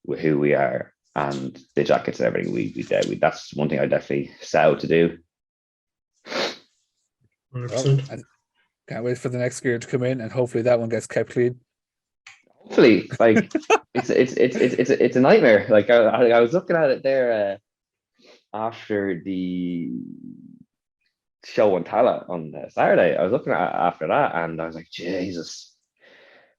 with who we are and the jackets and everything, we that's one thing I definitely set out to do. 100%. I can't wait for the next gear to come in, and hopefully that one gets kept clean. Hopefully, like it's a nightmare. Like I was looking at it there after the show on Tala on Saturday. I was looking at it after that, and I was like, Jesus,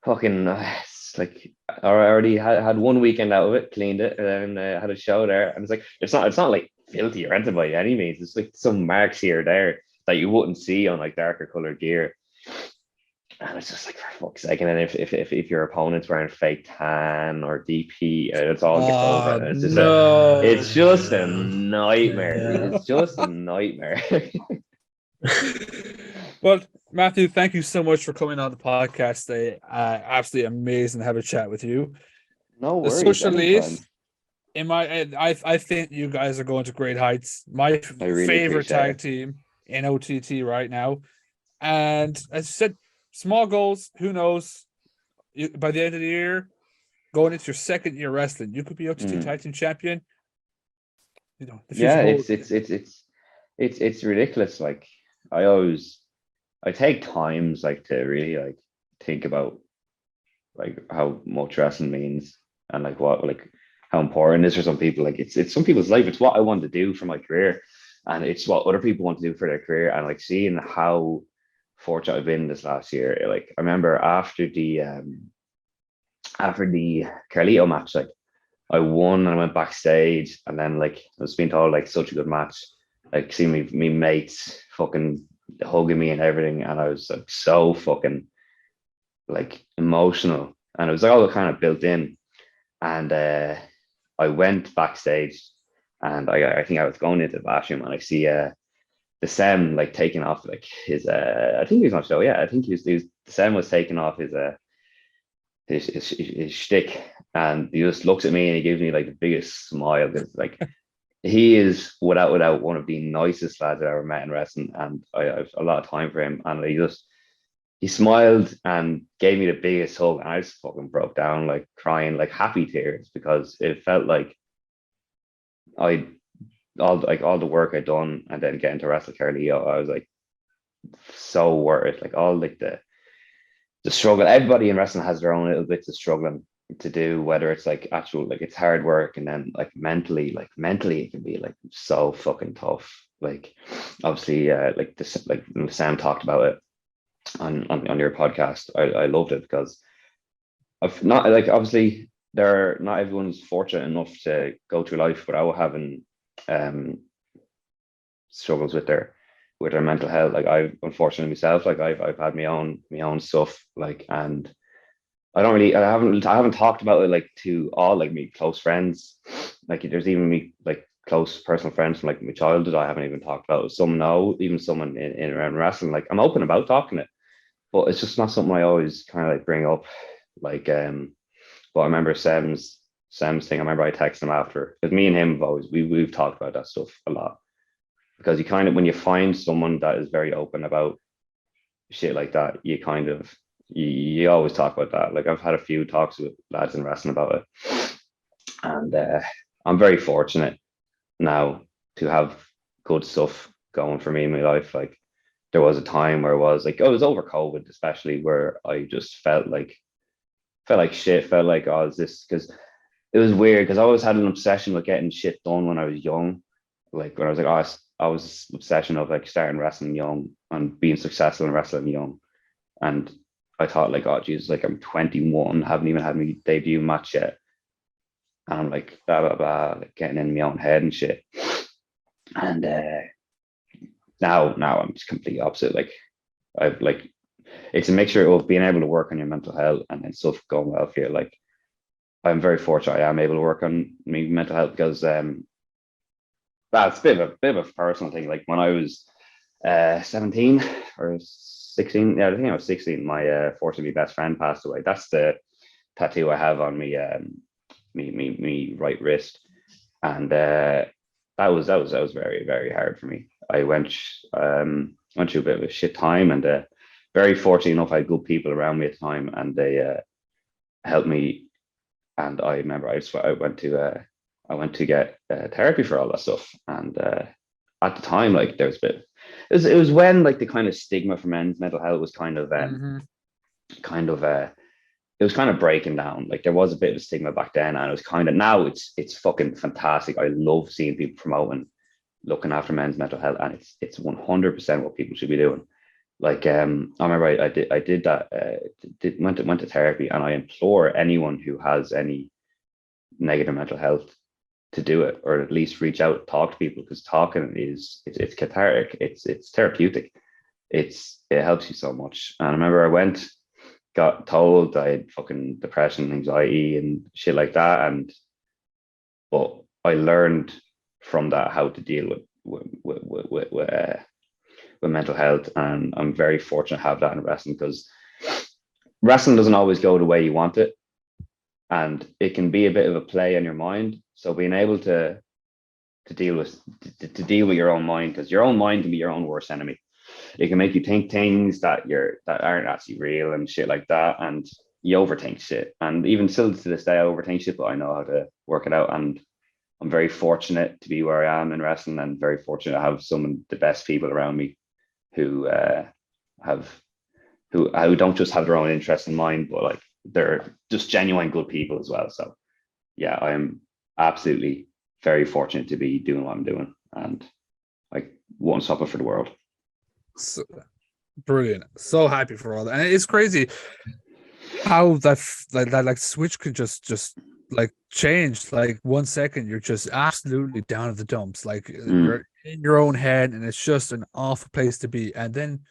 fucking, it's like I already had 1 weekend out of it, cleaned it, and then had a show there, and it's like it's not like filthy or anything by any means. It's like some marks here or there that you wouldn't see on like darker colored gear. And it's just like, for fuck's sake. And then if your opponent's wearing fake tan or DP, it's all gets over. It's just a nightmare. Yeah. It's just a nightmare. Well, Matthew, thank you so much for coming on the podcast today. Absolutely amazing to have a chat with you. No worries. The Social Elite, I think you guys are going to great heights. My favorite tag team in OTT right now. And as you said, small goals, who knows? By the end of the year, going into your second year wrestling, you could be OTT tag team champion. Yeah, it's ridiculous. Like I take times like to really like think about like how much wrestling means and like what like how important it is for some people. Like it's some people's life. It's what I want to do for my career, and it's what other people want to do for their career. And like seeing how fortunate I've been this last year. Like I remember after the Carlito match, like I won and I went backstage, and then like I was being told like such a good match, like seeing me mates fucking hugging me and everything, and I was like so fucking like emotional, and it was all kind of built in. And I went backstage, and I think I was going into the bathroom, and I see the Sem like taking off like his I think he was on show, yeah, I think the Sem was taking off his shtick, and he just looks at me and he gives me like the biggest smile, because like he is without one of the nicest lads I've ever met in wrestling, and I have a lot of time for him, and he smiled and gave me the biggest hug, and I just fucking broke down like crying, like happy tears, because it felt like I all the work I'd done, and then getting to wrestle Carleo, I was like so worth it. Like all like the struggle. Everybody in wrestling has their own little bits of struggling to do, whether it's like actual like it's hard work, and then like mentally it can be like so fucking tough. Like obviously like this, like Sam talked about it on your podcast. I loved it, because I've not like obviously not everyone's fortunate enough to go through life without having struggles with their mental health. Like I've unfortunately myself, like I've had my own stuff, like, and I haven't talked about it like to all like me close friends. Like there's even me like close personal friends from like my childhood I haven't even talked about. Some know, even someone in around wrestling. Like I'm open about talking it, but it's just not something I always kind of like bring up. Like but I remember Sam's thing. I remember I texted him after, because me and him have always we've talked about that stuff a lot, because you kind of, when you find someone that is very open about shit like that, you kind of you always talk about that. Like I've had a few talks with lads in wrestling about it, and I'm very fortunate now to have good stuff going for me in my life. Like there was a time where it was like, oh, it was over COVID especially, where I just felt like shit, felt like, oh, is this, because it was weird, because I always had an obsession with getting shit done when I was young. Like when I was like, oh, I was obsession of like starting wrestling young and being successful in wrestling young. And I thought like, oh Jesus, like I'm 21, haven't even had my debut match yet. And I'm like, blah, blah, blah, like getting in my own head and shit. And now I'm just completely opposite. Like I've like, it's a mixture of being able to work on your mental health and then stuff going well for you. Like I'm very fortunate I am able to work on my mental health, because that's a bit of a personal thing. Like when I was 17 or 16, yeah, I think I was 16, my fortunately best friend passed away. That's the tattoo I have on me me right wrist, and that was very, very hard for me. I went through a bit of a shit time, and very fortunate enough I had good people around me at the time, and they helped me. And I remember I went to get therapy for all that stuff, and at the time, like there was a bit, it was when like the kind of stigma for men's mental health was kind of it was kind of breaking down. Like there was a bit of a stigma back then, and it was kind of, now it's fucking fantastic. I love seeing people promoting looking after men's mental health, and it's 100% what people should be doing. Like I remember I did that, went to therapy, and I implore anyone who has any negative mental health to do it, or at least reach out, talk to people, because talking it's cathartic, it's therapeutic, it helps you so much. And I remember got told I had fucking depression, anxiety, and shit like that, but I learned from that how to deal with mental health, and I'm very fortunate to have that in wrestling, because wrestling doesn't always go the way you want it, and it can be a bit of a play on your mind. So being able to deal with your own mind, because your own mind can be your own worst enemy. It can make you think things that aren't actually real and shit like that, and you overthink shit. And even still to this day, I overthink shit, but I know how to work it out. And I'm very fortunate to be where I am in wrestling, and very fortunate to have some of the best people around me who don't just have their own interest in mind, but like they're just genuine good people as well. So yeah, I am absolutely very fortunate to be doing what I'm doing, and like won't stop it for the world. So, brilliant. So happy for all that. And it's crazy how that like switch could just like changed. Like 1 second, you're just absolutely down at the dumps. Like you're in your own head, and it's just an awful place to be. And then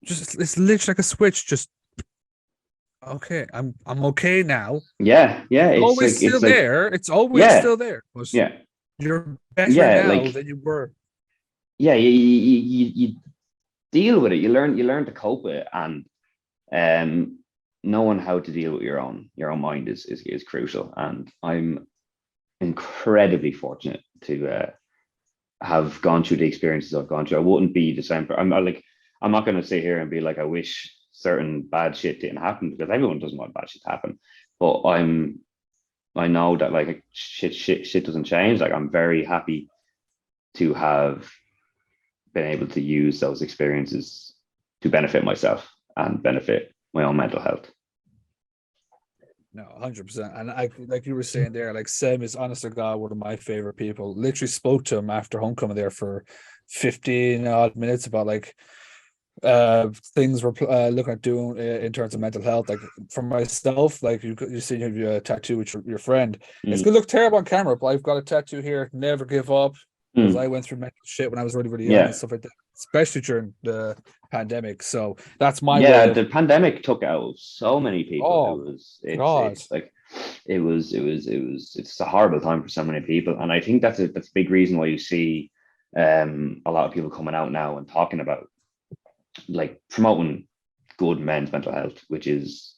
just it's literally like a switch. Just okay, I'm okay now. Yeah, It's always still there. It's always still there. But you're better now than you were. Yeah, you deal with it. You learn to cope with it, and knowing how to deal with your own mind is crucial. And I'm incredibly fortunate to have gone through the experiences I've gone through. I wouldn't be the same. I'm not going to sit here and be like, I wish certain bad shit didn't happen, because everyone doesn't want bad shit to happen. But I know that like shit doesn't change. Like I'm very happy to have been able to use those experiences to benefit myself and benefit my own mental health. No, 100%. And I, like you were saying there, like Sam is honest to God one of my favorite people. Literally spoke to him after homecoming there for 15 odd minutes about like things we're looking at doing in terms of mental health. Like for myself, like you see you have a tattoo with your friend. It's gonna look terrible on camera, but I've got a tattoo here, never give up, because I went through mental shit when I was really young and stuff like that, especially during the pandemic. So that's my way of... The pandemic took out so many people. It's a horrible time for so many people, and I think that's a big reason why you see a lot of people coming out now and talking about like promoting good men's mental health, which is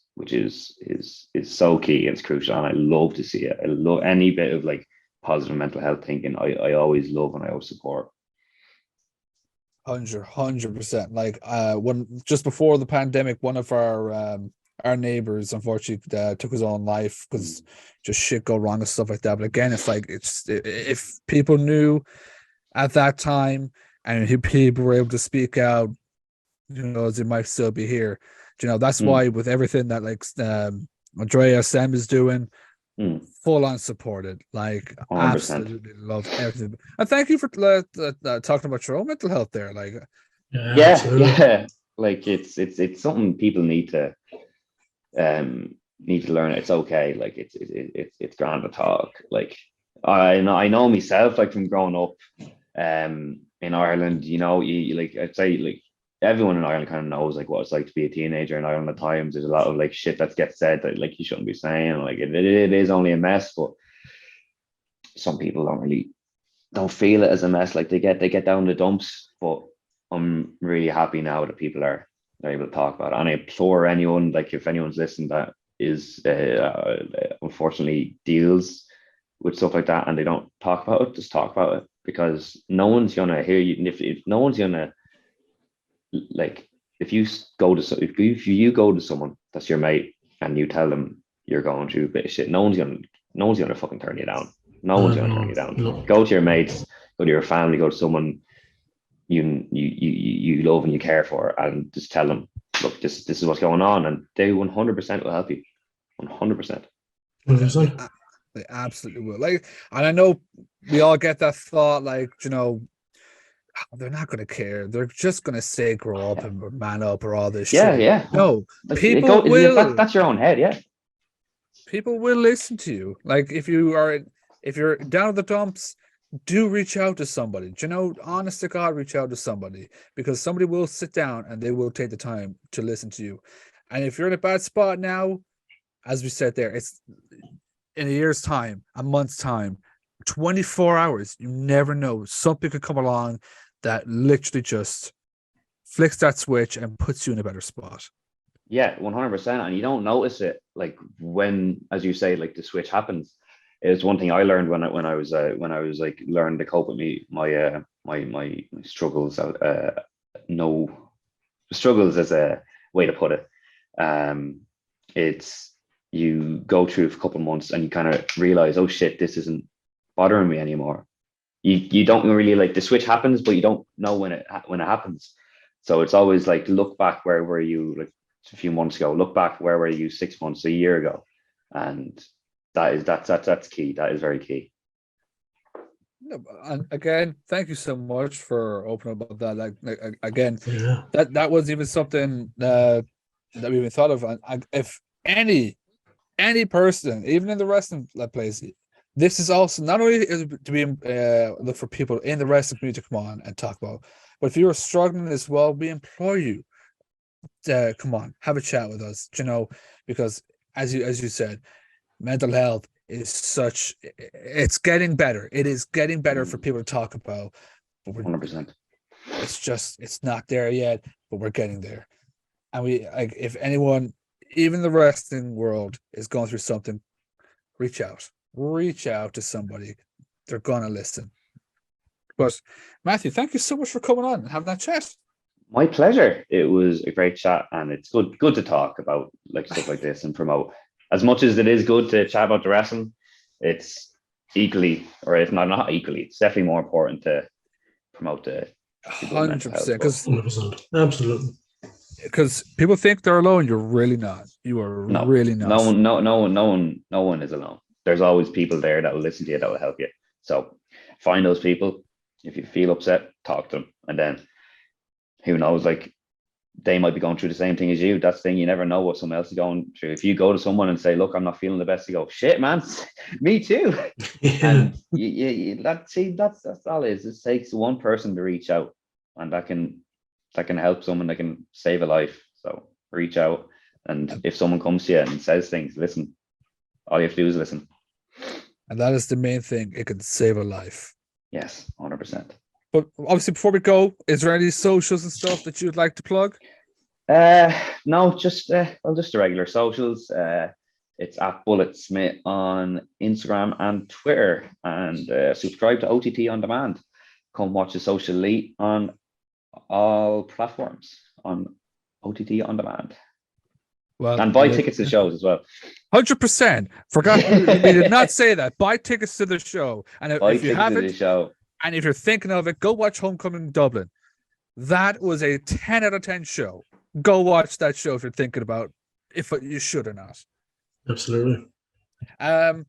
so key and it's crucial, and I love to see it. I love any bit of like positive mental health thinking. I always love and I always support. 100%. Like when just before the pandemic, one of our neighbors unfortunately took his own life because just shit go wrong and stuff like that. But again, it's like if people knew at that time and people were able to speak out, you know, they might still be here. You know, that's why with everything that like Andrea Sam is doing, full on supported. Like 100%. Absolutely love everything. And thank you for talking about your own mental health there. Like yeah. Like it's something people need to learn. It's okay. Like it's grand to talk. Like I know myself, like from growing up in Ireland, you know, you like I'd say like everyone in Ireland kind of knows like what it's like to be a teenager in Ireland. At times there's a lot of like shit that gets said that like you shouldn't be saying. Like it is only a mess, but some people don't feel it as a mess. Like they get down the dumps. But I'm really happy now that people are able to talk about it. And I implore anyone, like if anyone's listening that is unfortunately deals with stuff like that and they don't talk about it, just talk about it, because no one's gonna hear you. And if no one's gonna, like, if you go to someone that's your mate and you tell them you're going through a bit of shit, no one's gonna fucking turn you down. No one's gonna turn you down. No. Go to your mates, go to your family, go to someone you love and you care for, and just tell them, look, this is what's going on, and they 100% will help you. 100%. They absolutely will. Like, and I know we all get that thought, like, you know, they're not going to care. They're just going to say grow up and man up or all this shit. Yeah. No, people will. That's your own head, yeah. People will listen to you. Like, if you're down at the dumps, do reach out to somebody. Do you know, honest to God, reach out to somebody, because somebody will sit down and they will take the time to listen to you. And if you're in a bad spot now, as we said there, it's in a year's time, a month's time, 24 hours, you never know. Something could come along that literally just flicks that switch and puts you in a better spot. Yeah, 100%. And you don't notice it, like when, as you say, like the switch happens. It's one thing I learned when I was like learning to cope with my struggles. No struggles is a way to put it. It's you go through a couple of months and you kind of realize, oh shit, this isn't bothering me anymore. You don't really, like, the switch happens, but you don't know when it happens. So it's always like, look back, where were you like a few months ago? Look back, where were you 6 months, a year ago? And that's key. That is very key. And again, thank you so much for opening up about that. Like again, that wasn't even something that we even thought of. And if any any person, even in the wrestling place, this is also not only is it to be look for people in the wrestling community to come on and talk about, but if you are struggling as well, we implore you to come on, have a chat with us, because as you said, mental health is it's getting better. It is getting better for people to talk about, but 100%. it's not there yet, but we're getting there. And if anyone, even the wrestling world, is going through something, reach out to somebody. They're gonna listen. But Matthew, thank you so much for coming on and having that chat. My pleasure. It was a great chat, and it's good to talk about like stuff like this and promote. As much as it is good to chat about the wrestling, it's equally, or if not equally, it's definitely more important to promote the 100%, because 100%, absolutely. Because people think they're alone. You're really not. You are really not. No one is alone. There's always people there that will listen to you, that will help you. So find those people. If you feel upset, talk to them, and then who knows, like, they might be going through the same thing as you. That's the thing, you never know what someone else is going through. If you go to someone and say, look, I'm not feeling the best, you go, shit, man, me too. Yeah. And that's all it is. It takes one person to reach out, and that can help someone, that can save a life. So reach out, and if someone comes to you and says things, listen. All you have to do is listen. And that is the main thing. It can save a life. Yes, 100%. But obviously, before we go, is there any socials and stuff that you'd like to plug? No, just the regular socials. It's at Bulletsmyth on Instagram and Twitter, and subscribe to OTT On Demand. Come watch the Social Elite on all platforms on OTT On Demand. Well, and buy tickets to shows as well. 100%. Forgot we did not say that. Buy tickets to the show, and if you haven't, and if you're thinking of it, go watch Homecoming Dublin. That was a 10 out of 10 show. Go watch that show if you're thinking about if you should or not. Absolutely. I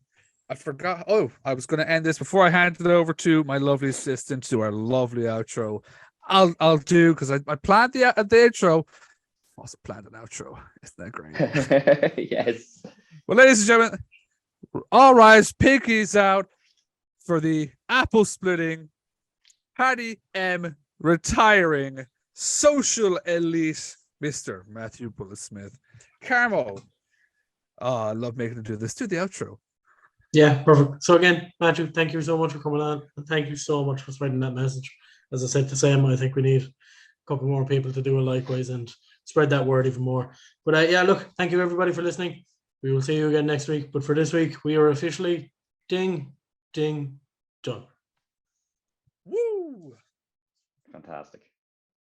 forgot. Oh, I was going to end this before I hand it over to my lovely assistant to our lovely outro. I'll do, because I planned the intro. Also planned an outro. Isn't that great? Yes. Well, ladies and gentlemen, all rise, pinkies out for the apple splitting, Paddy M retiring, social elite, Mr. Matthew Bulletsmyth. Carmo. Oh, I love making him do this. Do the outro. Yeah, perfect. So again, Matthew, thank you so much for coming on, and thank you so much for spreading that message. As I said to Sam, I think we need a couple more people to do it likewise and spread that word even more. But yeah, look, thank you everybody for listening. We will see you again next week. But for this week, we are officially ding, ding, done. Woo! Fantastic.